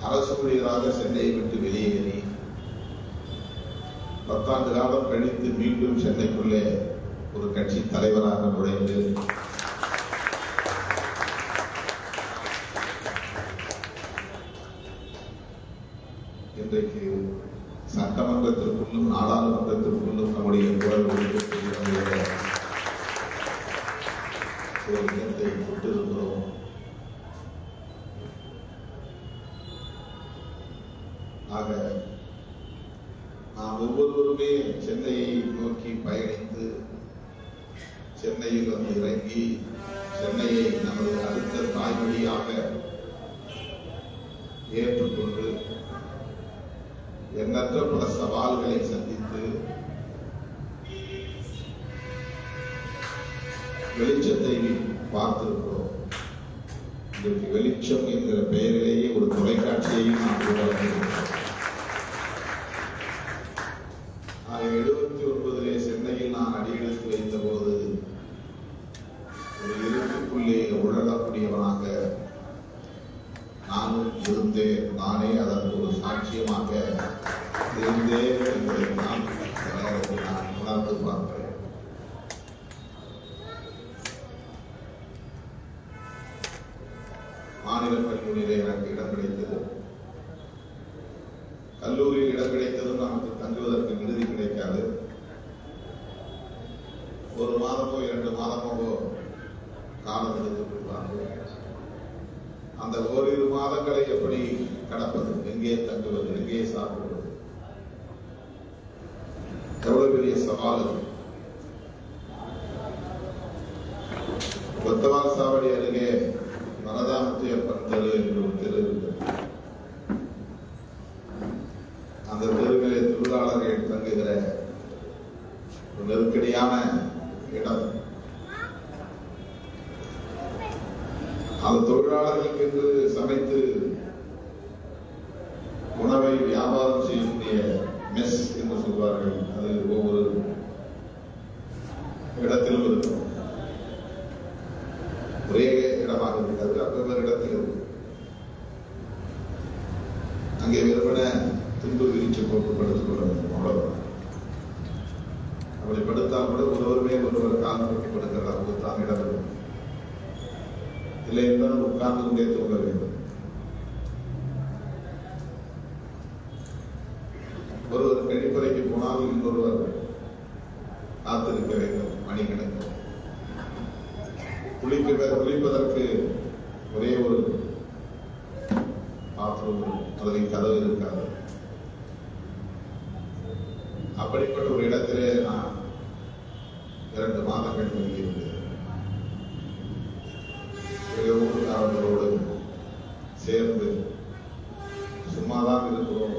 அரசு ஊழியராக சென்னையை விட்டு வெளியேறி 10 ஆண்டு காலம் கழித்து மீண்டும் சென்னைக்குள்ளே ஒரு கட்சி தலைவராக நுழைந்து இன்றைக்கு சட்டமன்றத்திற்குள்ளும் நாடாளுமன்றத்திற்குள்ளும் நம்முடைய குரல் ஒழிக்கக்கூடிய ஒரு இடத்தை விட்டிருக்கிறோம். ஆக நாம் ஒவ்வொருவருமே சென்னையை நோக்கி பயணித்து சென்னையில் வந்து இறங்கி சென்னையை நமது அடுத்த தாய்மொழியாக ஏற்றுக்கொண்டு எண்ணற்ற பல சவால்களை சந்தித்து வெளிச்சத்தை பார்த்திருக்கிறோம். இன்றைக்கு வெளிச்சம் என்கிற பெயரிலேயே ஒரு தொலைக்காட்சியையும் நாம் உருவாக்கியிருக்கிறோம். 79 சென்னையில் நான் அடியெடுத்து வைத்த போது ஒரு இருட்டுக்குள்ளே உழலக்கூடியவனாக நானும் இருந்தேன். நானே அதற்கு ஒரு சாட்சியமாக இருந்தேன் என்பதை நான் உணர்ந்து பார்க்கிறேன். மாநில கல்லூரியிலே எனக்கு இடம் கிடைத்தது. கல்லூரியில் இடம் கிடைத்ததும் நமக்கு தங்குவதற்கு விடுதி கிடைக்காது. 1 மாதமோ 2 மாதமோ காலம் எடுத்துக் கொள்வார்கள். அந்த ஓரிரு மாதங்களை எப்படி கடப்பது, எங்கே தங்குவது, எங்கே சாப்பிடுவது, எவ்வளவு பெரிய சவால். கொத்தவால் சாவடி அருகே மரதாமுத்தியப்பன் தெரு என்று ஒரு தெரு இருக்கிறது. அந்த தெருவிலே தொழிலாளர்கள் தங்குகிற ஒரு நெருக்கடியான இடம். அந்த தொழிலாளர்களுக்கு என்று சமைத்து உணவை வியாபாரம் செய்யக்கூடிய மெஸ் என்று சொல்வார்கள். அது ஒவ்வொரு இடத்திலும் இருக்கும். ஒரே இடமாக இருக்கிறது. அவ்வொரு இடத்தில் அங்கே வெறுமன துண்டு விரிச்சு போட்டு படுத்துக் கொள்ள வேண்டும். அவ்வளவுதான். அப்படி படுத்தால் கூட ஒருவருமே ஒருவர் கால் போட்டு படுக்கிற அளவுக்கு தான் இடம் இருக்கும். இல்லை என்றால் உட்கார்ந்து கொண்டே தூங்க வேண்டும். ஒருவர் கழிப்பறைக்கு போனால் இன்னொருவர் காத்திருக்க வேண்டும் மணிக்கணக்கு. குளிப்பதற்கு ஒரே ஒரு பாத்ரூம், அதில் கதவு இருக்காது. அப்படிப்பட்ட ஒரு இடத்திலே நான் 2 மாதங்கள் தங்கியிருந்தேன். ஊர்காரர்களோடு சேர்ந்து சும்மாதான் இருக்கிறோம்.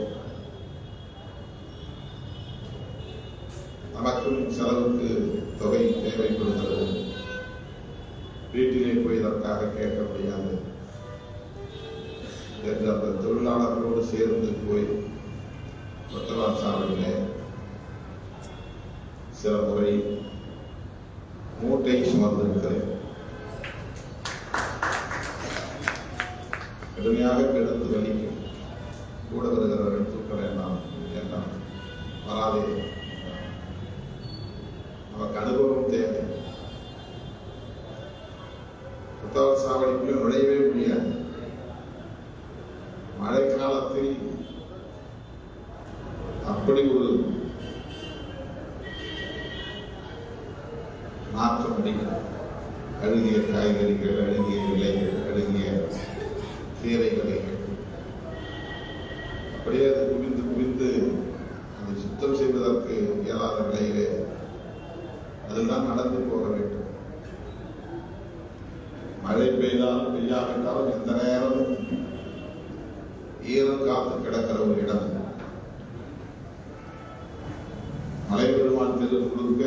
நமக்கும் செலவுக்கு தொகை தேவைப்படுகிறது. வீட்டிலே போய் இதற்காக கேட்க முடியாது என்று அந்த தொழிலாளர்களோடு சேர்ந்து போய் கொத்தவால் சாலையிலே சில முறை மூட்டை சுமந்திருக்கிறேன். கடுமையாக கெடுத்து வலிக்கும். கூட வருகிறவர்கள் தூக்க வேண்டாம் என்றால் வராது. நமக்கு அனுபவம் தேவை. புத்தக சாவடிக்குள்ள நுழையவே முடியாது. மழை காலத்தில் அப்படி ஒரு நாற்றம் அடிக்கிறது. அழுகிய காய்கறிகள், அழுகிய இலைகள், அழுகிய கீரை வகைகள், அப்படியே அது குவிந்து குவிந்து அதை சுத்தம் செய்வதற்கு இயலாத நிலையிலே அதுதான் நடந்து போக வேண்டும். மழை பெய்தாலும் பெய்யாவிட்டாலும் எந்த நேரமும் ஈரம் காத்து கிடக்கிற ஒரு இடம். மலை பெருமாள் தெரு முழுக்க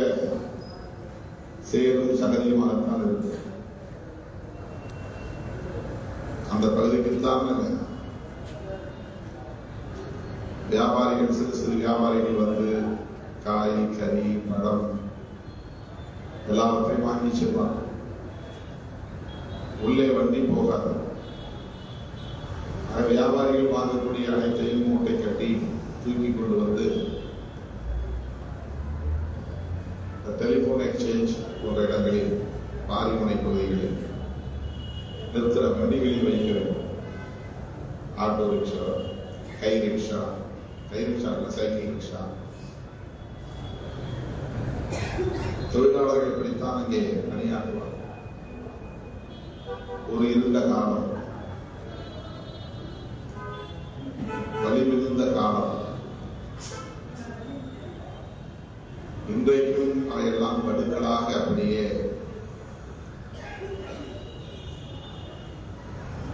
சேரும் சகதியமாகத்தான் இருக்கு. அந்த பகுதிக்குத்தான் வியாபாரிகள், சிறு சிறு வியாபாரிகள் வந்து காய், கறி, பழம் எல்லாவற்றையும் வாங்கி செல்வாங்க. உள்ளே வண்டி போகாது. வியாபாரிகள் வாங்கக்கூடிய அனைத்தையும் மூட்டை கட்டி தூக்கி கொண்டு வந்து டெலிபோன் எக்ஸ்சேஞ்ச் போன்ற இடங்களில், பாரிமுனை பகுதிகளில் நிறுத்துகிற வண்டிகளில் வைக்க வேண்டும். ஆட்டோ ரிக்ஷா, கை ரிக்ஷா இல்லை சைக்கிள் ரிக்ஷா. தொழிலாளர்கள் இப்படித்தான் அங்கே பணியாற்றுவார்கள். ஒரு இருண்ட காலம், வலி மிகுந்த காலம். இன்றைக்கும் அவையெல்லாம் படுக்களாக அப்படியே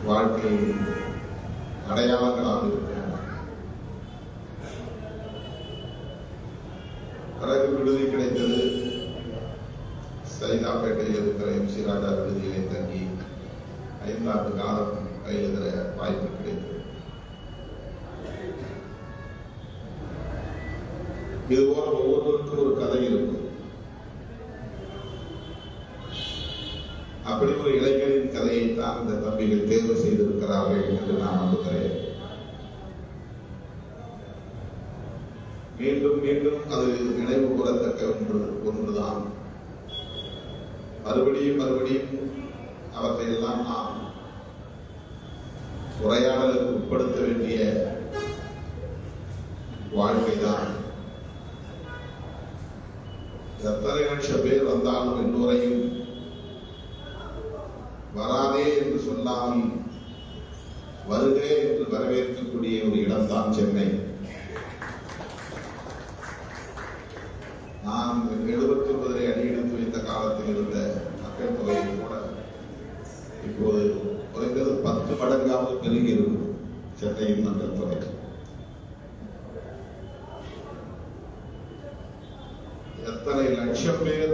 வாழ்க்கை அடையாளங்களாக இருக்கிறார். பிறகு விடுதி கிடைத்தது. சைதாப்பேட்டையில் இருக்கிற MC ராஜா விடுதியிலே தங்கி 5 ஆண்டு காலம் பயிலுகிற வாய்ப்பு கிடைத்தது. இதுபோல ஒவ்வொருவருக்கும் ஒரு கதை இருக்கும். அப்படி ஒரு இளைஞரின் கதையை தான் இந்த தம்பிகள் தேர்வு செய்திருக்கிறார்கள் என்று நான் நம்புகிறேன். மீண்டும் மீண்டும் அது நினைவு கூறத்தக்க ஒன்றுதான். மறுபடியும் அவற்றை எல்லாம் நாம் உரையாடலுக்கு உட்படுத்த வேண்டிய வாழ்க்கைதான். எத்தனை லட்சம் பேர் வந்தாலும் எல்லோரையும் வராதே என்று சொல்லாமல் வருகே என்று வரவேற்கக்கூடிய ஒரு இடம்தான் சென்னை. நான் 79 அடியெடுத்து வைத்த காலத்தில் இருந்த மக்கள் தொகையை கூட இப்போது குறைந்தது 10 மடங்காவது பெருகி இருக்கும் சென்னையின் மக்கள் தொகை. எத்தனை லட்சம் பேர்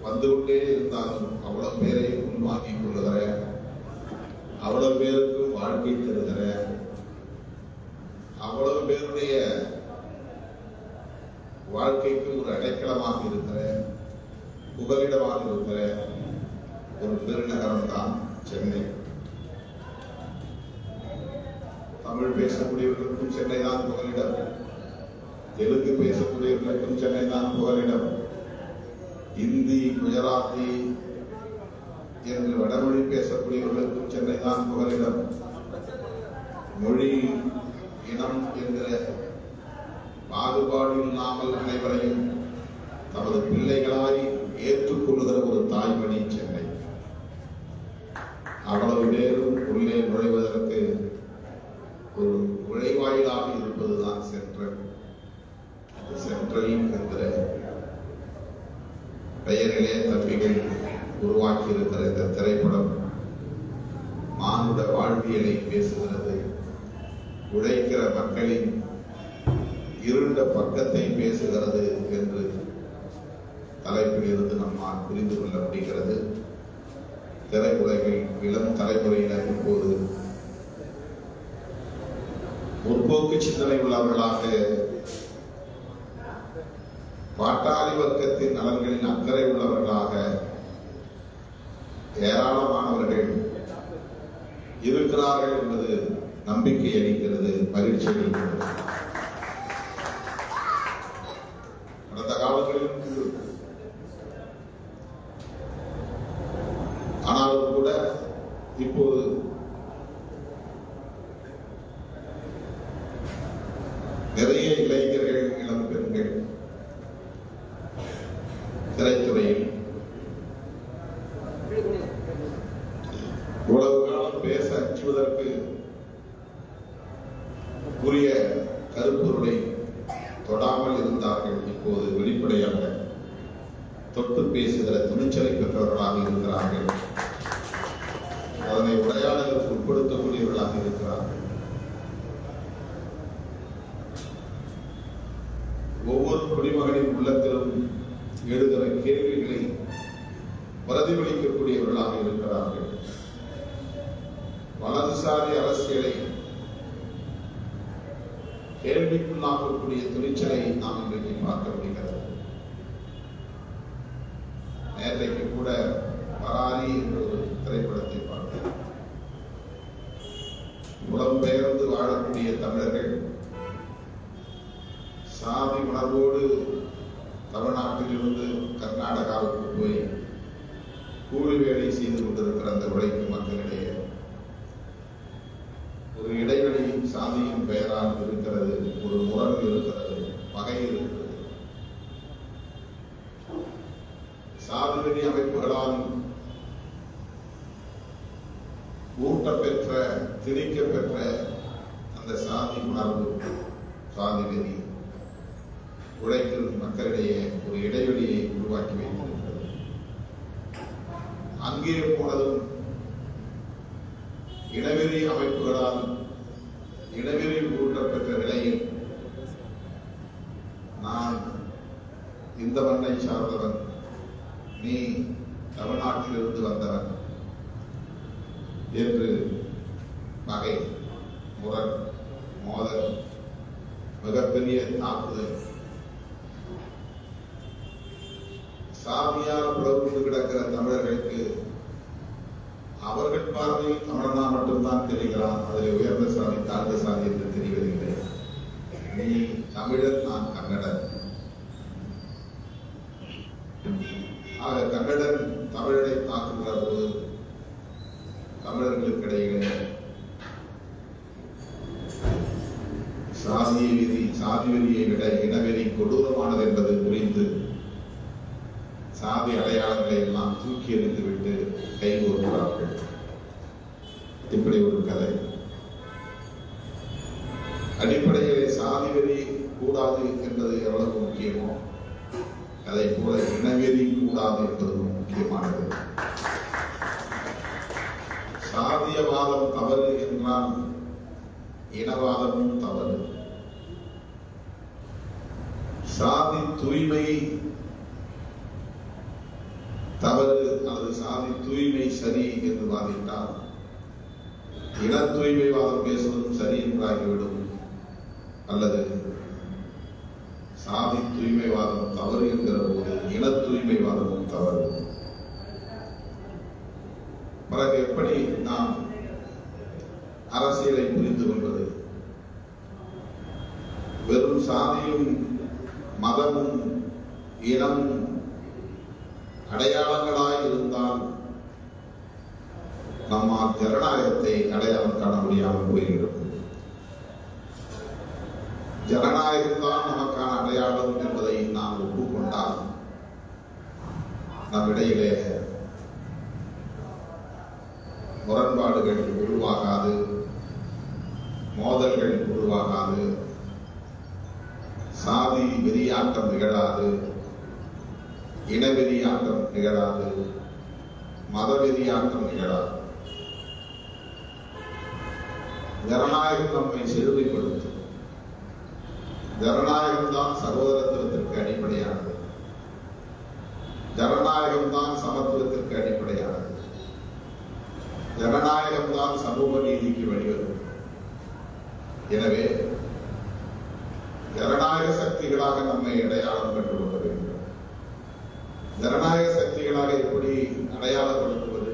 வந்து கொண்டே இருந்தாலும் அவ்வளவு பேரையும் உள்வாங்கிக் கொள்ளுகிற, அவ்வளவு பேருக்கும் வாழ்க்கை தருகிற, அவ்வளவு பேருடைய வாழ்க்கைக்கு ஒரு அடைக்கலமாக இருக்கிற, புகலிடமாக இருக்கிற ஒரு பெருநகரம் தான் சென்னை. தமிழ் பேசக்கூடியவர்களுக்கும் சென்னை தான் புகலிடம், தெலுங்கு பேசக்கூடியவர்களுக்கும் சென்னை தான் புகலிடம், இந்தி, குஜராத்தி என்று வடமொழி பேசக்கூடியவர்களுக்கும் சென்னை தான் புகலிடம். மொழி, இனம் என்கிற பாகுபாடு இல்லாமல் அனைவரையும் தமது பிள்ளைகளாய் ஏற்றுக்கொள்ளுகிற ஒரு தாய்மணி சென்னை. அவ்வளவு பேரும் உள்ளே நுழைவதற்கு ஒரு நுழைவாயிலாக இருப்பதுதான் சென்ட்ரல். சென்ட்ரல் என்கிற பெயரிலே தம்பிகள் உருவாக்கி இருக்கிற இந்த திரைப்படம் மானுட வாழ்வியலை பேசுகிறது. உழைக்கிற மக்களின் இருண்ட பக்கத்தை பேசுகிறது என்று தலைப்பில் இருந்து நம்மால் புரிந்து கொள்ள முடிகிறது. திரையுலகில் இளம் தலைமுறையினர் இப்போது முற்போக்கு சிந்தனை உள்ளவர்களாக, பாட்டாளி வர்க்கத்தின் நலன்களின் அக்கறை உள்ளவர்களாக ஏராளமானவர்கள் இருக்கிறார்கள் என்பது நம்பிக்கை அளிக்கிறது, மகிழ்ச்சி அளிக்கிறது. அவர்களின் கீழ் இருக்கும். ஆனாலும் கூட இப்போது நிறைய இளைஞர்கள், இளம் பெண்கள் திரைத்துறையில் இவ்வளவு காலம் பேச அச்சுவதற்கு உரிய கருப்பொருளை தொடாமல் இருந்தார்கள். இப்போது வெளிப்படையாக தொட்டு பேசுகிற துணிச்சலை பெற்றவர்களாக இருக்கிறார்கள். அதனை உரையாடலுக்கு உட்படுத்தக்கூடியவர்களாக இருக்கிறார்கள். ஒவ்வொரு குடிமகனின் உள்ளத்திலும் எழுகிற கேள்விகளை பிரதிபலிக்கக்கூடியவர்களாக இருக்கிறார்கள். வலதுசாரி அரசியலை கேள்விக்குள்ளாக்கக்கூடிய துணிச்சலை நாம் இன்றைக்கு பார்க்க முடிகிறது. நேற்றைக்கு கூட பராரி என்ற ஒரு திரைப்படத்தை பார்த்தேன். புலம்பெயர்ந்து வாழக்கூடிய தமிழர்கள் சாதி உணர்வோடு தமிழ்நாட்டிலிருந்து கர்நாடகாவுக்கு போய் கூலி வேலை செய்து கொண்டிருக்கிற அந்த உழைக்கும் மக்களிடையே ஒரு இடைவெளி சாதியின் பெயரால் இருக்கிறது, ஒரு முரண் இருக்கிறது, பகை இருக்கிறது. சாதிவெறி அமைப்புகளால் ஊட்டப்பெற்ற, திணிக்கப்பெற்ற அந்த சாதி உணர்வு, சாதி வெறி உழைக்கும் மக்களிடையே ஒரு இடைவெளியை உருவாக்கி வைத்திருக்கிறது. அங்கே போனதும் இனவெறி அமைப்புகளால் இனவெறி ஊட்டப்பெற்ற நிலையில் நான் இந்த மண்ணை சார்ந்தவன், நீ தமிழ்நாட்டிலிருந்து வந்தவன் என்று பகை, முரண், மோதல், மிகப்பெரிய தாக்குதல், சாதியால் பிளவுண்டு கிடக்கிற தமிழர்களுக்கு அவர்கள் பார்வையில் தமிழனா மட்டும்தான் தெரிகிறான். அதில் உயர்ந்த சாதி, தாழ்ந்த சாதி என்று தெரிவதில்லை. நீ தமிழர், நான் கன்னடன். ஆக கன்னடன் தமிழரை தாக்குகிற போது தமிழர்களுக்கு இடையிலே சாதி வெறியை விட இனவெறி கொடூரமானது என்பது புரிந்து சாதி அடையாளங்களை எல்லாம் தூக்கி எறிந்துவிட்டு கைகோர்க்கிறார்கள். இப்படி ஒரு கதை. அடிப்படையிலே சாதி வெறி கூடாது என்பது எவ்வளவு முக்கியமோ அதை போல இனவெறி கூடாது என்பதும் முக்கியமானது. சாதியவாதம் தவறு என்றால் இனவாதமும் தவறு. சாதி தூய்மை தவறு அல்லது சாதி தூய்மை சரி என்று வாதிட்டால் இன தூய்மைவாதம் பேசுவதும் சரி என்றாகிவிடும், அல்லது சாதி தூய்மைவாதம் தவறு என்கிற போது இன தூய்மைவாதமும் தவறு. பிறகு எப்படி நாம் அரசியலை புரிந்து கொள்வது? வெறும் சாதியும் மதமும் இனமும் அடையாளங்களாய் இருந்தால் நம்மால் ஜனநாயகத்தை அடையாளம் காண முடியாமல் போய்விடும். ஜனநாயகம் தான் நமக்கான அடையாளம் என்பதை நாம் ஒப்புக்கொண்டால் நம்மிடையிலே முரண்பாடுகள் உருவாகாது, மோதல்கள் உருவாகாது, சாதி வெறியாட்டம் நிகழாது, இனவெறியாட்டம் நிகழாது, மதவெறியாட்டம் நிகழாது. ஜனநாயகம் நம்மை செழுமைப்படுத்தும். ஜனநாயகம் தான் சகோதரத்துவத்திற்கு அடிப்படையானது. ஜனநாயகம் தான் சமத்துவத்திற்கு அடிப்படையானது. ஜனநாயகம் தான் சமூக நீதிக்கு வழிவகுக்கும். எனவே ஜனநாயக சக்திகளாக நம்மை அடையாளம் கண்டு கொள்ள வேண்டும். ஜனநாயக சக்திகளாக எப்படி அடையாளப்படுத்துவது?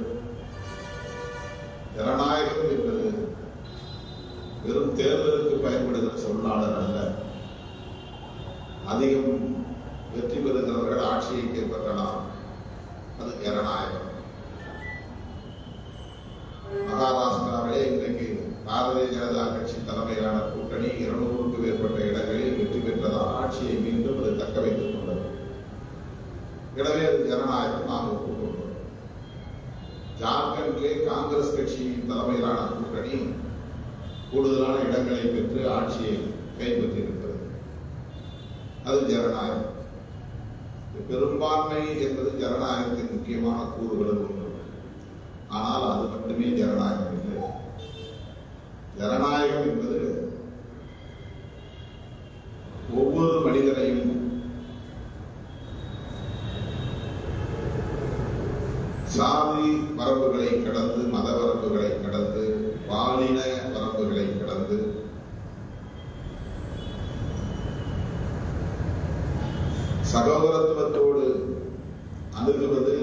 ஜனநாயகம் என்பது வெறும் தேர்தலுக்கு பயன்படுகிற சொல்லாளர் அல்ல. அதிகம் வெற்றி பெறுகிறவர்கள் ஆட்சியை கைப்பற்றலாம். அது ஜனநாயகம். மகாராஷ்டிராவிலே இன்றைக்கு பாரதிய ஜனதா கட்சி தலைமையிலான கூட்டணி 200க்கும் மேற்பட்ட இடங்களில் வெற்றி பெற்றதால் ஆட்சியை மீண்டும் அது தக்க வைத்துக் கொண்டது. எனவே அது ஜனநாயகம் நாம் ஒப்புக்கொண்டோம். ஜார்க்கண்டிலே காங்கிரஸ் கட்சியின் தலைமையிலான கூட்டணி கூடுதலான இடங்களை பெற்று ஆட்சியை கைப்பற்றியிருக்கிறது. அது ஜனநாயகம். பெரும்பான்மை என்பது ஜனநாயகத்தின் முக்கியமான கூறுகளும் ஒன்று. ஆனால் அது மட்டுமே ஜனநாயகம் இல்லை. ஜனநாயகம் என்பது ஒவ்வொரு மனிதனையும் சாதி வரம்புகளை கடந்து, மத வரம்புகளை கடந்து, பாலின வரம்புகளை கடந்து சகோதரத்துவத்தோடு அணுகுவது,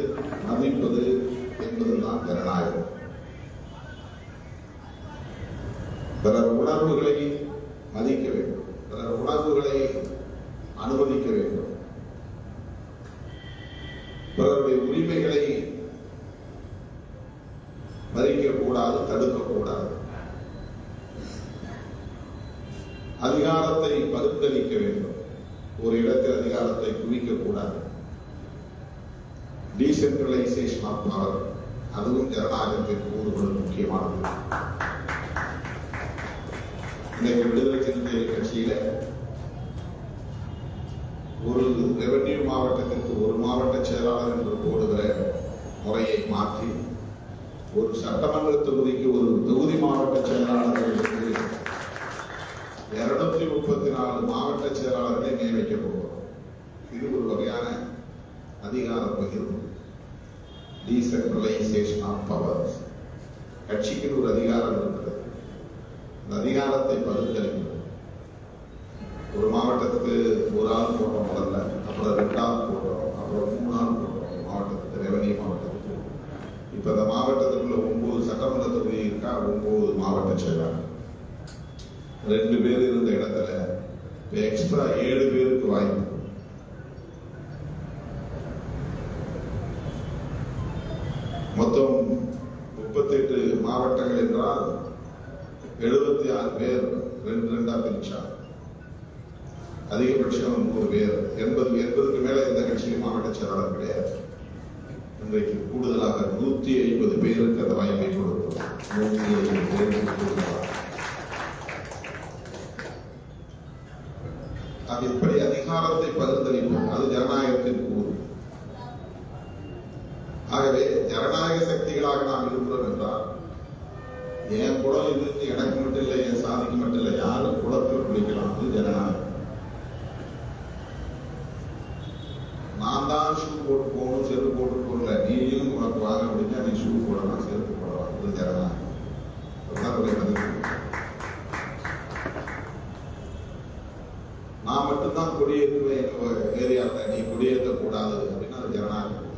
மதிப்பது என்பதுதான் ஜனநாயகம். பிறர் உணர்வுகளை மதிக்க வேண்டும், பிறர் உணர்வுகளை அனுமதிக்க வேண்டும், பிறருடைய உரிமைகளை மதிக்கக்கூடாது, தடுக்கக்கூடாது, அதிகாரத்தை பகிர்ந்தளிக்க வேண்டும், ஒரு இடத்தில் அதிகாரத்தை குவிக்கக்கூடாது. டீசென்ட்ரலைசேஷன் ஆஃப் பவர், அதுவும் ஜனநாயகத்தின் கூறுகள் முக்கியமானது. இன்றைக்கு விடுதலை சிறுத்தைகள் கட்சியில ஒரு ரெவென்யூ மாவட்டத்திற்கு ஒரு மாவட்ட செயலாளர் என்று போடுகிற முறையை மாற்றி ஒரு சட்டமன்ற தொகுதிக்கு ஒரு தொகுதி மாவட்ட செயலாளர்களுக்கு 234 மாவட்ட செயலாளர்களை நியமிக்க போகிறோம். இது ஒரு வகையான அதிகார பகிர்வு, டீசென்ட்ரலைசேஷன் ஆஃப் பவர்ஸ். கட்சிக்கு ஒரு அதிகாரம் இருக்கிறது, அந்த அதிகாரத்தை பகிர்ந்தளிக்கிறது. ஒரு மாவட்டத்துக்கு ஒரு ஆள் போட்டோம் முதல்ல, அப்புறம் 2 ஆள் போட்டோம், அப்புறம் 3 ஆள் போட்டோம் மாவட்டத்துக்கு, ரெவென்யூ மாவட்டத்துக்கு. இப்ப இந்த மாவட்டத்துக்குள்ள 9 சட்டமன்ற தொகுதி இருக்கா, 9 மாவட்ட செயலாளர். 2 பேர் இருந்த இடத்துல எக்ஸ்ட்ரா 7 பேருக்கு வாய்ப்பு. மொத்தம் 38 மாவட்டங்கள் என்றால் 76 பேர் 2 பிரிச்சா, அதிகபட்சம் 100 பேர். 80க்கு மேல இந்த கட்சியில் மாவட்ட செயலாளர் கிடையாது. இன்றைக்கு கூடுதலாக 150 பேருக்கு அந்த வாய்ப்பை கொடுத்தோம். 150 பேருக்கு கூடுதலாக. அது இப்படி அதிகாரத்தை பகிர்ந்தளிப்போம், அது ஜனநாயகத்தின் கூறு. ஆகவே ஜனநாயக சக்திகளாக நாம் இருக்கிறோம் என்றால், என் குலம் இது எனக்கு மட்டும் இல்லை, என் சாதிக்கு மட்டும் இல்லை, யாரும் குலத்தில் குளிக்கலாம், அது ஜனநாயகம். நான் தான் ஷூ போட்டு போகணும், செருப்பு போட்டு போடல, நீயும் உனக்கு வாங்க முடிஞ்சா நீ ஷூ போடலாம், செருப்பு போடலாம், அது ஜனநாயகம். நான் மட்டும்தான் கொடியேற்றுவேன் ஏரியாவில், நீ கொடியேற்றக்கூடாது அப்படின்னா அது ஜனநாயகம்.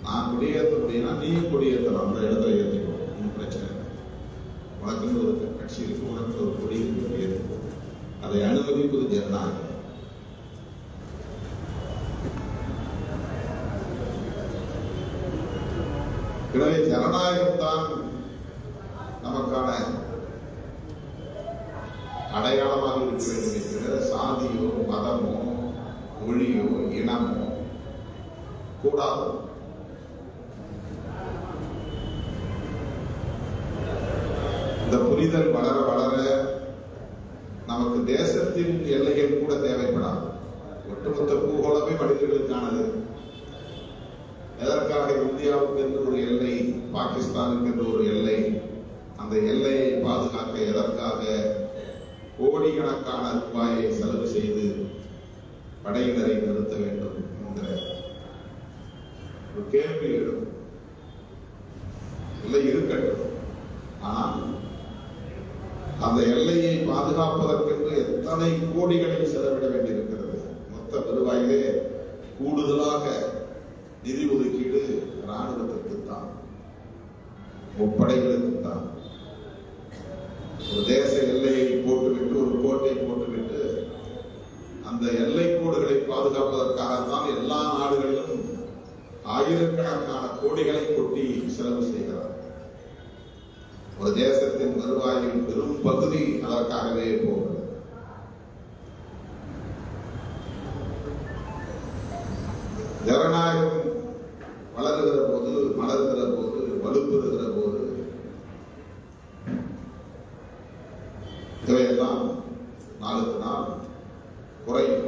நான் கொடியேற்ற முடியும்னா நீயும் கொடியேற்றலாம், அந்த இடத்துல ஏற்றிக்கணும், ஒன்றும் பிரச்சனை இல்லை. உனக்குன்னு ஒரு கட்சி இருக்கு, உனக்கு ஒரு கொடி இருக்கு, ஏற்றுக்கோ. அதை அனுமதிப்பது ஜனநாயகம். எனவே ஜனநாயகம் தான் நமக்கான அடையாளமாக இருக்க வேண்டும். சாதியோ, மதமோ, மொழியோ, இனமோ கூடாது. இந்த புரிதல் வளர வளர நமக்கு தேசத்தின் எல்லைகள் கூட தேவைப்படாது. ஒட்டுமொத்த பூகோளமே மனிதர்களுக்கானது. எதற்காக இந்தியாவுக்கு என்று ஒரு எல்லை, பாகிஸ்தானுக்கு என்று ஒரு எல்லை, அந்த எல்லையை பாதுகாக்க எதற்காக கோடிக்கணக்கான ரூபாயை செலவு செய்து படையினரை நிறுத்த வேண்டும் என்கிற ஒரு கேள்வி எழும். இல்லை இருக்கட்டும், ஆனால் அந்த எல்லையை பாதுகாப்பதற்கென்று எத்தனை கோடிகளை செலவிட வேண்டியிருக்கிறது. மொத்த வருவாயிலே கூடுதலாக நிதி ஒதுக்கீடு ராணுவத்திற்கு தான், முப்படைகளுக்கு தான். ஒரு தேச எல்லையை போட்டுவிட்டு, ஒரு கோட்டை போட்டுவிட்டு அந்த எல்லை கோடுகளை பாதுகாப்பதற்காகத்தான் எல்லா நாடுகளிலும் ஆயிரக்கணக்கான கோடிகளை கொட்டி செலவு செய்கிறார். ஒரு தேசத்தின் வருவாயின் பெரும் பகுதி அதற்காகவே போகிறது. ஜனநாயகம் வளர்கிற போது, மலர்கிற போது, வலுப்பெறுகிற போது இவையெல்லாம் நாளுக்கு நாள் குறையும்.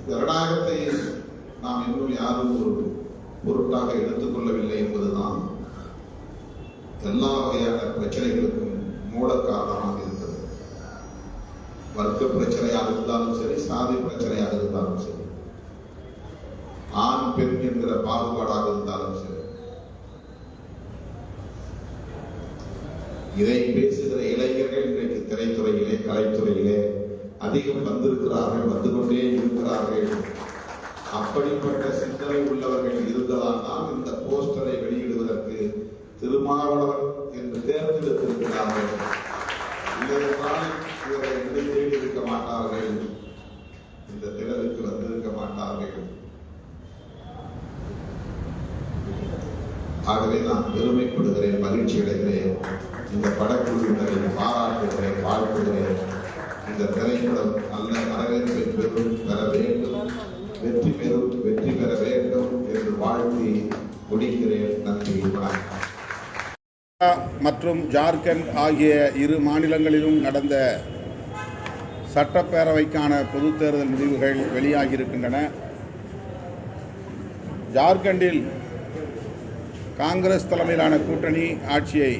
ஜனநாயகத்தை நாம் இன்னும் யாரும் ஒரு பொருட்டாக எடுத்துக்கொள்ளவில்லை என்பதுதான் எல்லா வகையான பிரச்சனைகளுக்கும் மூல காரணமாக இருக்கிறது. வர்க்க பிரச்சனையாக இருந்தாலும் சரி, சாதி பிரச்சனையாக இருந்தாலும் சரி, ஆண் பெண் என்கிற பாகுபாடாக இருந்தாலும் சரி, இதை பேசுகிற இளைஞர்கள் இன்றைக்கு திரைத்துறையிலே, கலைத்துறையிலே அதிகம் வந்திருக்கிறார்கள், வந்து கொண்டே இருக்கிறார்கள். அப்படிப்பட்ட சிந்தனை உள்ளவர்கள் இருந்ததால் தான் இந்த போஸ்டரை வெளியிடுவதற்கு திருமாவளவன் என்று தேர்ந்தெடுத்திருக்கிறார்கள். இல்லையென்றால் இவரை எதை தேடி இருக்க மாட்டார்கள், இந்த திடலுக்கு வந்திருக்க மாட்டார்கள். ஆகவே நான் பெருமைப்படுகிறேன், மகிழ்ச்சி அடைகிறேன். இந்த படக்குழுவினரை பாராட்டுகிறேன், வாழ்த்துகிறேன். இந்த திரைப்படம் நல்ல வரவேற்பை பெற வேண்டும், வெற்றி பெற வேண்டும் என்று வாழ்த்தி முடிக்கிறேன். நன்றி, வணக்கம். மற்றும் ஜார்க்கண்ட் ஆகிய இரு மாநிலங்களிலும் நடந்த சட்டப்பேரவைக்கான பொதுத் தேர்தல் முடிவுகள் வெளியாகியிருக்கின்றன. ஜார்க்கண்டில் காங்கிரஸ் தலைமையிலான கூட்டணி ஆட்சியை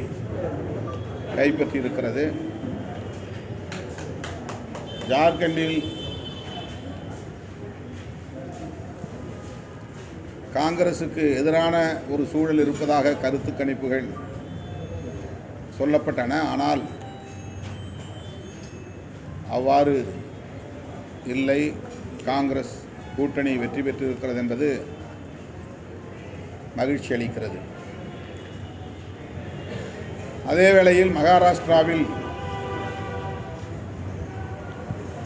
கைப்பற்றியிருக்கிறது. ஜார்க்கண்டில் காங்கிரசுக்கு எதிரான ஒரு சூழல் இருப்பதாக கருத்து கணிப்புகள் சொல்லப்பட்டன. ஆனால் அவ்வாறு இல்லை. காங்கிரஸ் கூட்டணி வெற்றி பெற்றிருக்கிறது என்பது மகிழ்ச்சி அளிக்கிறது. அதே வேளையில் மகாராஷ்டிராவில்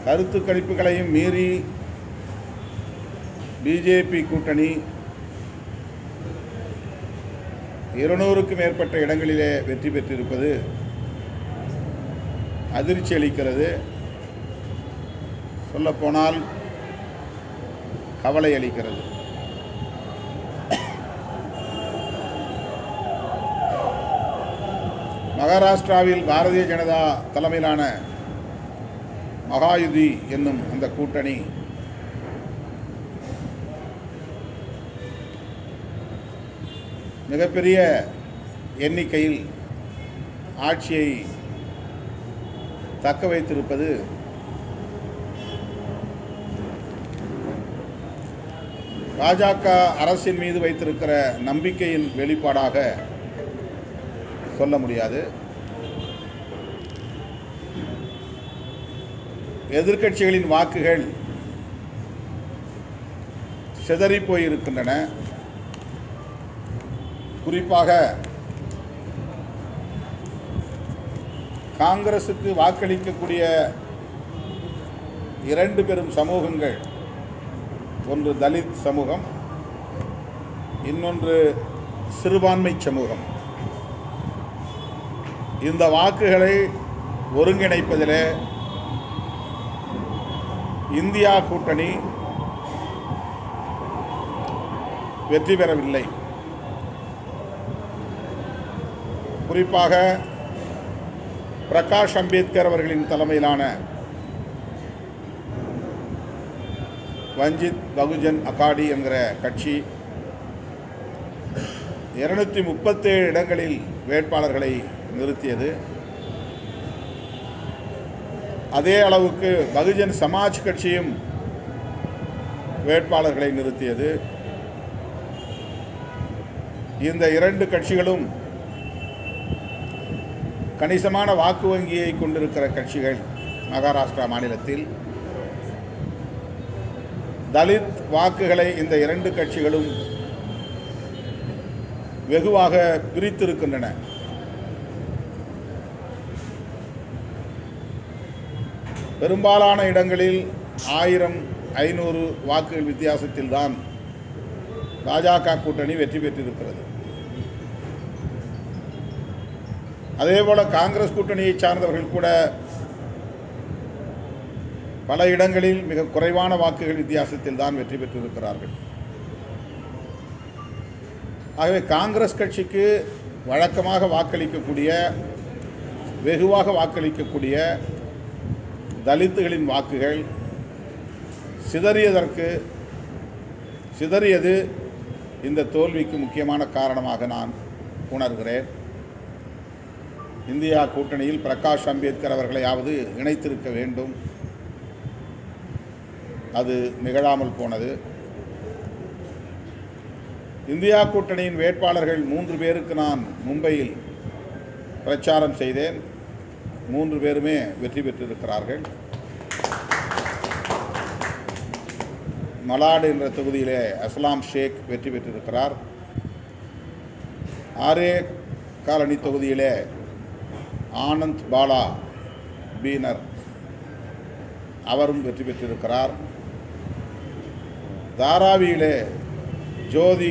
கருத்து கணிப்புகளையும் மீறி பிஜேபி கூட்டணி 200க்கும் மேற்பட்ட இடங்களிலே வெற்றி பெற்றிருப்பது அதிர்ச்சி அளிக்கிறது. சொல்லப்போனால் கவலை அளிக்கிறது. மகாராஷ்டிராவில் பாரதிய ஜனதா தலைமையிலான மகாயுதி என்னும் அந்த கூட்டணி மிகப்பெரிய எண்ணிக்கையில் ஆட்சியை தக்க வைத்திருப்பது பாஜக அரசின் மீது வைத்திருக்கிற நம்பிக்கையின் வெளிப்பாடாக சொல்ல முடியாது. எதிர்க்கட்சிகளின் வாக்குகள் சிதறிப் போயிருக்கின்றன. குறிப்பாக காங்கிரசுக்கு வாக்களிக்கக்கூடிய 2 பெரும் சமூகங்கள், ஒன்று தலித் சமூகம், இன்னொன்று சிறுபான்மை சமூகம். இந்த வாக்குகளை ஒருங்கிணைப்பதிலே இந்தியா கூட்டணி வெற்றி பெறவில்லை. குறிப்பாக பிரகாஷ் அம்பேத்கர் அவர்களின் தலைமையிலான வஞ்சித் பகுஜன் அகாடி என்கிற கட்சி 237 இடங்களில் வேட்பாளர்களை நிறுத்தியது. அதே அளவுக்கு பகுஜன் சமாஜ் கட்சியும் வேட்பாளர்களை நிறுத்தியது. இந்த 2 கட்சிகளும் கணிசமான வாக்கு வங்கியை கொண்டிருக்கிற கட்சிகள். மகாராஷ்டிரா மாநிலத்தில் தலித் வாக்குகளை இந்த 2 கட்சிகளும் வெகுவாக பிரித்திருக்கின்றன. பெரும்பாலான இடங்களில் 1000, 500 வாக்குகள் வித்தியாசத்தில்தான் பாஜக கூட்டணி வெற்றி பெற்றிருக்கிறது. அதேபோல காங்கிரஸ் கூட்டணியை சார்ந்தவர்கள் கூட பல இடங்களில் மிக குறைவான வாக்குகள் வித்தியாசத்தில் தான் வெற்றி பெற்றிருக்கிறார்கள். ஆகவே காங்கிரஸ் கட்சிக்கு வழக்கமாக வாக்களிக்கக்கூடிய, வெகுவாக வாக்களிக்கக்கூடிய தலித்துகளின் வாக்குகள் சிதறியது இந்த தோல்விக்கு முக்கியமான காரணமாக நான் உணர்கிறேன். இந்தியா கூட்டணியில் பிரகாஷ் அம்பேத்கர் அவர்களையாவது இணைத்திருக்க வேண்டும், அது நிகழாமல் போனது. இந்தியா கூட்டணியின் வேட்பாளர்கள் 3 பேருக்கு நான் மும்பையில் பிரச்சாரம் செய்தேன். 3 பேருமே வெற்றி பெற்றிருக்கிறார்கள். மலாடு என்ற தொகுதியிலே அஸ்லாம் ஷேக் வெற்றி பெற்றிருக்கிறார். ஆரே காலனி தொகுதியிலே ஆனந்த் பாலா பீனர் அவரும் வெற்றி பெற்றிருக்கிறார். தாராவியிலே ஜோதி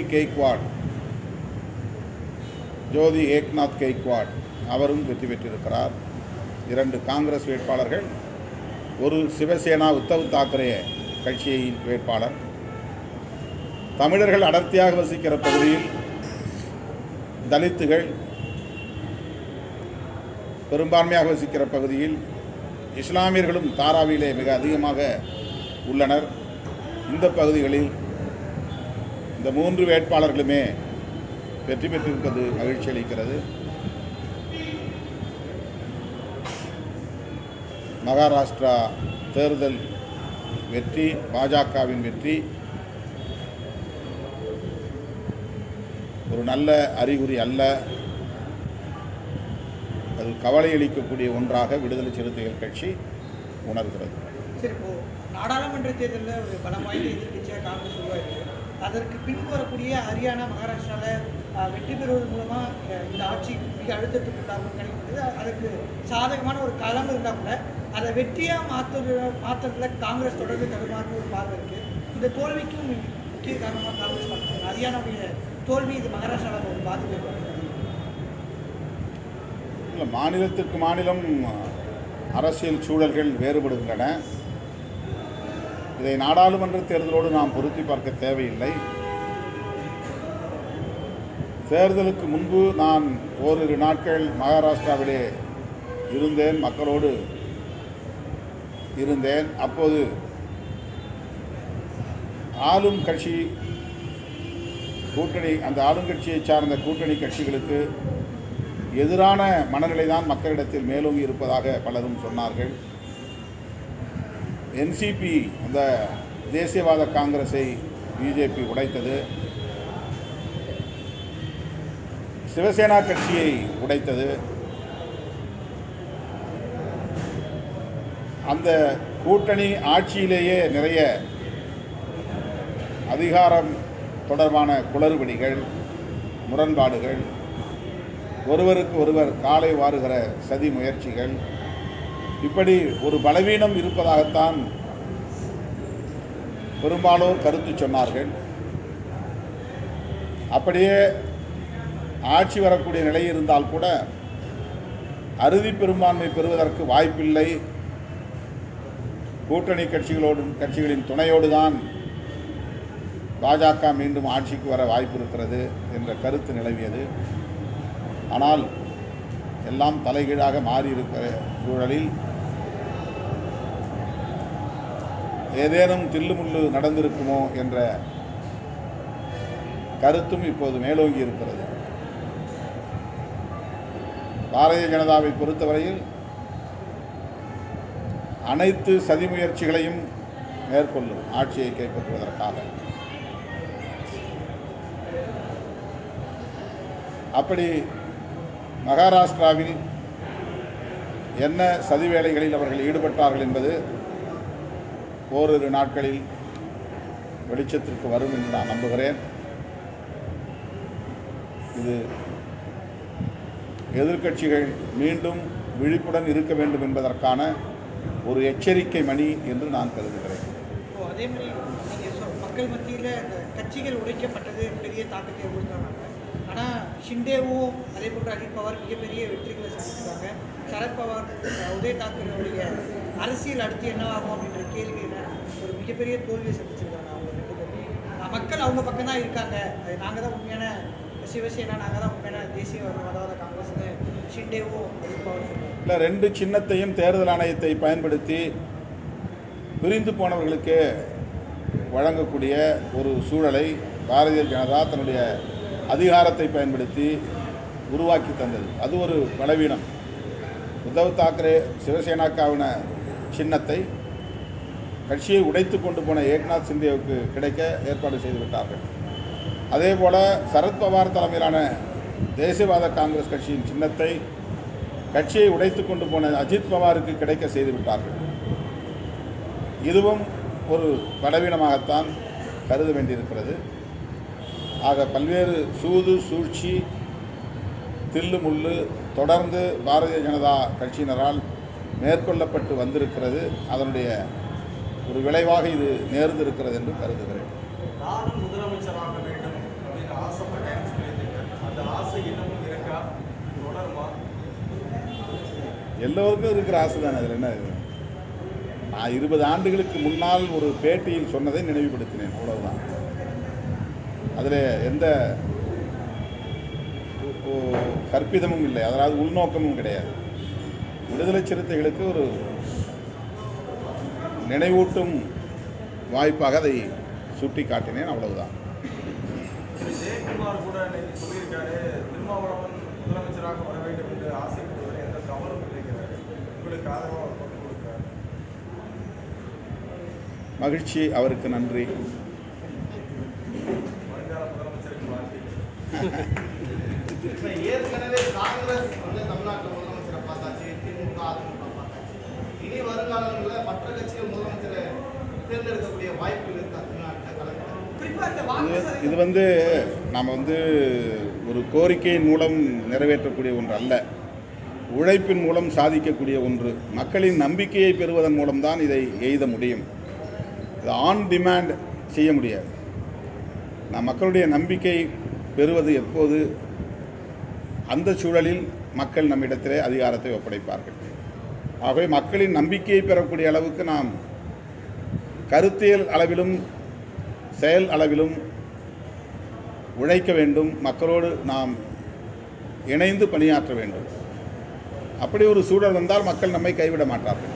ஏக்நாத் கெய்க்வாட் அவரும் வெற்றி பெற்றிருக்கிறார். 2 காங்கிரஸ் வேட்பாளர்கள், ஒரு சிவசேனா உத்தவ் தாக்கரே கட்சியின் வேட்பாளர். தமிழர்கள் அடர்த்தியாக வசிக்கிற பகுதியில் தலித்துகள் பெரும்பான்மையாக வசிக்கிற பகுதியில் இஸ்லாமியர்களும் தாராவிலே மிக அதிகமாக உள்ளனர். இந்த பகுதிகளில் இந்த 3 வேட்பாளர்களுமே வெற்றி பெற்றிருப்பது மகிழ்ச்சி அளிக்கிறது. மகாராஷ்டிரா தேர்தல் வெற்றி, பாஜகவின் வெற்றி ஒரு நல்ல அறிகுறி அல்ல. அது கவலை அளிக்கக்கூடிய ஒன்றாக விடுதலை சிறுத்தைகள் கட்சி உணர்கிறது. சரி, இப்போ நாடாளுமன்ற தேர்தலில் ஒரு பலம் வாய்ந்த எதிர்கட்சியாக காங்கிரஸ் உருவாயிருக்கு. அதற்கு பின் வரக்கூடிய ஹரியானா, மகாராஷ்டிராவில் வெற்றி பெறுவது மூலமாக இந்த ஆட்சி மிக அழுத்தத்துக்கு உண்டாகும் கணிக்கிறது. அதுக்கு சாதகமான ஒரு களம் இருந்தால் கூட அதை வெற்றியாக மாற்றுறதுல காங்கிரஸ் தொடர்ந்து தடுமாறுன்னு ஒரு பார்வை இருக்குது. இந்த தோல்விக்கும் முக்கிய காரணமாக காங்கிரஸ் பார்க்குறாங்க. ஹரியானாவுடைய தோல்வி இது மகாராஷ்டிராவில் ஒரு பாதிப்பு ஏற்படுத்தும். இல்லை, மாநிலத்திற்கு மாநிலம் அரசியல் சூழல்கள் வேறுபடுகின்றன. இதை நாடாளுமன்ற தேர்தலோடு நாம் பொருத்தி பார்க்க தேவையில்லை. தேர்தலுக்கு முன்பு நான் ஓரிரு நாட்கள் மகாராஷ்டிராவிலே இருந்தேன், மக்களோடு இருந்தேன். அப்போது ஆளும் கட்சி கூட்டணி, அந்த ஆளுங்கட்சியை சார்ந்த கூட்டணி கட்சிகளுக்கு எதிரான மனநிலை தான் மக்களிடத்தில் மேலோங்கி இருப்பதாக பலரும் சொன்னார்கள். என்சிபி, அந்த தேசியவாத காங்கிரஸை பிஜேபி உடைத்தது, சிவசேனா கட்சியை உடைத்தது. அந்த கூட்டணி ஆட்சியிலேயே நிறைய அதிகாரம் தொடர்பான குளறுபடிகள், முரண்பாடுகள், ஒருவருக்கு ஒருவர் காலை வாருகிற சதி முயற்சிகள், இப்படி ஒரு பலவீனம் இருப்பதாகத்தான் பெரும்பாலோர் கருத்து சொன்னார்கள். அப்படியே ஆட்சி வரக்கூடிய நிலை இருந்தால் கூட அறுதி பெரும்பான்மை பெறுவதற்கு வாய்ப்பில்லை, கூட்டணி கட்சிகளின் துணையோடு தான் பாஜக மீண்டும் ஆட்சிக்கு வர வாய்ப்பு இருக்கிறது என்ற கருத்து நிலவியது. ஆனால் எல்லாம் தலைகீழாக மாறியிருக்கிற சூழலில் ஏதேனும் தில்லுமுள்ளு நடந்திருக்குமோ என்ற கருத்தும் இப்போது மேலோங்கி இருக்கிறது. பாரதிய ஜனதாவை பொறுத்தவரையில் அனைத்து சதி முயற்சிகளையும் மேற்கொள்ளும் ஆட்சியை கைப்பற்றுவதற்காக. அப்படி மகாராஷ்டிராவில் என்ன சதி வேலைகளில் அவர்கள் ஈடுபட்டார்கள் என்பது ஓரிரு நாட்களில் வெளிச்சத்திற்கு வரும் என்று நான் நம்புகிறேன். இது எதிர்க்கட்சிகள் மீண்டும் விழிப்புடன் இருக்க வேண்டும் என்பதற்கான ஒரு எச்சரிக்கை மணி என்று நான் கருதுகிறேன். அதே மாதிரி நீங்கள் மக்கள் மத்தியில் இந்த கட்சிகள் உடைக்கப்பட்டது பெரிய தாக்கத்தை ஏற்படுத்தினாங்க. ஆனால் ஷிண்டேவும் அதே போன்று அஜித் பவார் மிகப்பெரிய வெற்றிகளை சந்திச்சிருக்காங்க. சரத்பவார் உதய தாக்கரேவுடைய அரசியல் அடுத்து என்னவாகும் அப்படின்ற கேள்வியில் ஒரு மிகப்பெரிய தோல்வியை சந்திச்சிருக்காங்க. அவங்க 2 பேரும் மக்கள் அவங்க பக்கம் தான் இருக்காங்க, அது நாங்கள் தான் உண்மையான சிவசேனா, நாங்கள் தான் உண்மையான தேசியவாத காங்கிரஸ்னு ஷிண்டேவும் அஜித் பவார் சொல்லுவாங்க. இல்லை, 2 சின்னத்தையும் தேர்தல் ஆணையத்தை பயன்படுத்தி பிரிந்து போனவர்களுக்கு வழங்கக்கூடிய ஒரு சூழலை பாரதிய ஜனதா தன்னுடைய அதிகாரத்தை பயன்படுத்தி உருவாக்கி தந்தது. அது ஒரு பலவீனம். உத்தவ் தாக்கரே சிவசேனாக்காவின சின்னத்தை கட்சியை உடைத்து கொண்டு போன ஏக்நாத் சிந்தேவுக்கு கிடைக்க ஏற்பாடு செய்துவிட்டார்கள். அதே போல் சரத்பவார் தலைமையிலான தேசியவாத காங்கிரஸ் கட்சியின் சின்னத்தை கட்சியை உடைத்து கொண்டு போன அஜித் பவாருக்கு கிடைக்க செய்துவிட்டார்கள். இதுவும் ஒரு பலவீனமாகத்தான் கருத வேண்டியிருக்கிறது. ஆக பல்வேறு சூது சூழ்ச்சி தில்லு முள்ளு தொடர்ந்து பாரதிய ஜனதா கட்சியினரால் மேற்கொள்ளப்பட்டு வந்திருக்கிறது. அதனுடைய ஒரு விளைவாக இது நேர்ந்திருக்கிறது என்று கருதுகிறேன். நானும் முதலமைச்சராக வேண்டும் அப்படின்னு ஆசைப்பட்டேன்னு சொல்லியிருந்தீங்க. அந்த ஆசை இன்னமும் இருக்கா, தொடருமா? எல்லோருக்கும் இருக்கிற ஆசை தானே. அதில் என்ன? நான் 20 ஆண்டுகளுக்கு முன்னால் ஒரு பேட்டியில் சொன்னதை நினைவுபடுத்தினேன், அவ்வளவுதான். அதில் எந்த கற்பிதமும் இல்லை, அதாவது உள்நோக்கமும் கிடையாது. விடுதலை சிறுத்தைகளுக்கு ஒரு நினைவூட்டும் வாய்ப்பாக அதை சுட்டி காட்டினேன், அவ்வளவுதான். ஜெயக்குமார் கூட சொல்லியிருக்காரு, திருமாவளவன் முதலமைச்சராக வர வேண்டும் என்று ஆசைப்படுவது எந்த தவறும் இல்லைங்கிறாரு. உங்களுக்கு ஆதரவாக கொண்டு கொடுக்கிறார். மகிழ்ச்சி, அவருக்கு நன்றி. வருங்கால முதலமைச்சருக்கு வாழ்த்துக்கள். இப்போ ஏற்கனவே காங்கிரஸ் வந்து தமிழ்நாட்டில் முதலமைச்சரை பார்த்தாச்சு, திமுக அதிமுக பார்த்தாச்சு. இனி வருங்காலங்களில் மற்ற கட்சிகள் முதலமைச்சரை தேர்ந்தெடுக்கக்கூடிய வாய்ப்புகள் இருக்கா தமிழ்நாட்டில் கலந்து? இது வந்து நாம் ஒரு கோரிக்கையின் மூலம் நிறைவேற்றக்கூடிய ஒன்று அல்ல, உழைப்பின் மூலம் சாதிக்கக்கூடிய ஒன்று. மக்களின் நம்பிக்கையை பெறுவதன் மூலம்தான் இதை எய்த முடியும். இது ஆன் டிமாண்ட் செய்ய முடியாது. நாம் மக்களுடைய நம்பிக்கை பெறுவது எப்போது? அந்த சூழலில் மக்கள் நம்மிடத்திலே அதிகாரத்தை ஒப்படைப்பார்கள். ஆகவே மக்களின் நம்பிக்கையை பெறக்கூடிய அளவுக்கு நாம் கருத்தியல் அளவிலும் செயல் அளவிலும் உழைக்க வேண்டும். மக்களோடு நாம் இணைந்து பணியாற்ற வேண்டும். அப்படி ஒரு சூழல் வந்தால் மக்கள் நம்மை கைவிட மாட்டார்கள்.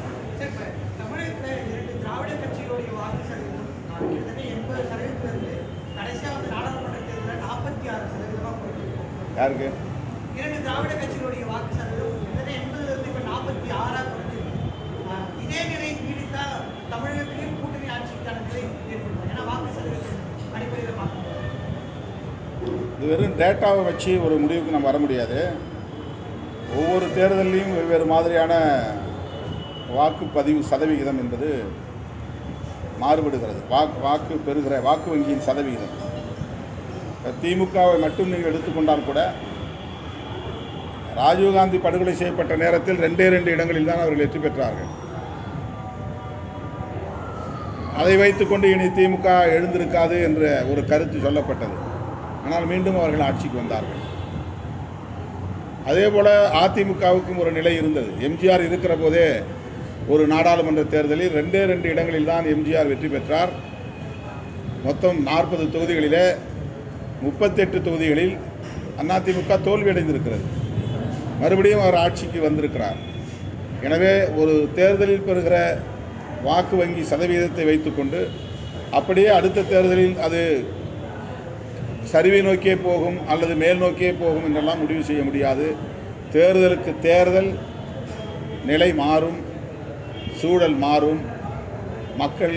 யாருக்கு? 2 திராவிட கட்சிகளுடைய வாக்கு சதவீதம் 80 இப்போ 46 குறைஞ்சிருக்கு. இதே நிலை நீடித்தால் தமிழகத்திலேயும் கூட்டணி ஆட்சிக்கான நிலை ஏற்படும். ஏன்னா வாக்கு சதவீதம் அடிப்படையில் பார்க்கணும். இது வெறும் டேட்டாவை வச்சு ஒரு முடிவுக்கு நம்ம வர முடியாது. ஒவ்வொரு தேர்தலையும் வெவ்வேறு மாதிரியான வாக்குப்பதிவு சதவிகிதம் என்பது மாறுபடுகிறது. வாக்கு பெறுகிற வாக்கு வங்கியின் சதவிகிதம். திமுகவை மட்டும் நீங்கள் எடுத்துக்கொண்டால் கூட ராஜீவ்காந்தி படுகொலை செய்யப்பட்ட நேரத்தில் 2 இடங்களில் தான் அவர்கள் வெற்றி பெற்றார்கள். அதை வைத்துக்கொண்டு இனி திமுக எழுந்திருக்காது என்ற ஒரு கருத்து சொல்லப்பட்டது. ஆனால் மீண்டும் அவர்கள் ஆட்சிக்கு வந்தார்கள். அதே போல் அதிமுகவுக்கும் ஒரு நிலை இருந்தது. எம்ஜிஆர் இருக்கிற போதே ஒரு நாடாளுமன்ற தேர்தலில் 2 இடங்களில் தான் எம்ஜிஆர் வெற்றி பெற்றார். மொத்தம் 40 தொகுதிகளிலே 38 தொகுதிகளில் அதிமுக தோல்வியடைந்திருக்கிறது. மறுபடியும் அவர் ஆட்சிக்கு வந்திருக்கிறார். எனவே ஒரு தேர்தலில் பெறுகிற வாக்கு வங்கி சதவீதத்தை வைத்துக்கொண்டு அப்படியே அடுத்த தேர்தலில் அது சரிவை நோக்கியே போகும் அல்லது மேல் நோக்கியே போகும் என்றெல்லாம் முடிவு செய்ய முடியாது. தேர்தலுக்கு தேர்தல் நிலை மாறும், சூழல் மாறும். மக்கள்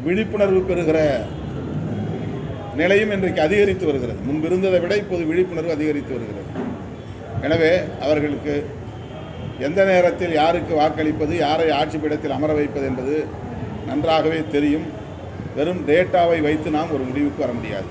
விழிப்புணர்வு பெறுகிற நிலையும் இன்றைக்கு அதிகரித்து வருகிறது. முன்பிருந்ததை விட இப்போது விழிப்புணர்வு அதிகரித்து வருகிறது. எனவே அவர்களுக்கு எந்த நேரத்தில் யாருக்கு வாக்களிப்பது, யாரை ஆட்சி பீடத்தில் அமர வைப்பது என்பது நன்றாகவே தெரியும். வெறும் டேட்டாவை வைத்து நாம் ஒரு முடிவுக்கு வர முடியாது.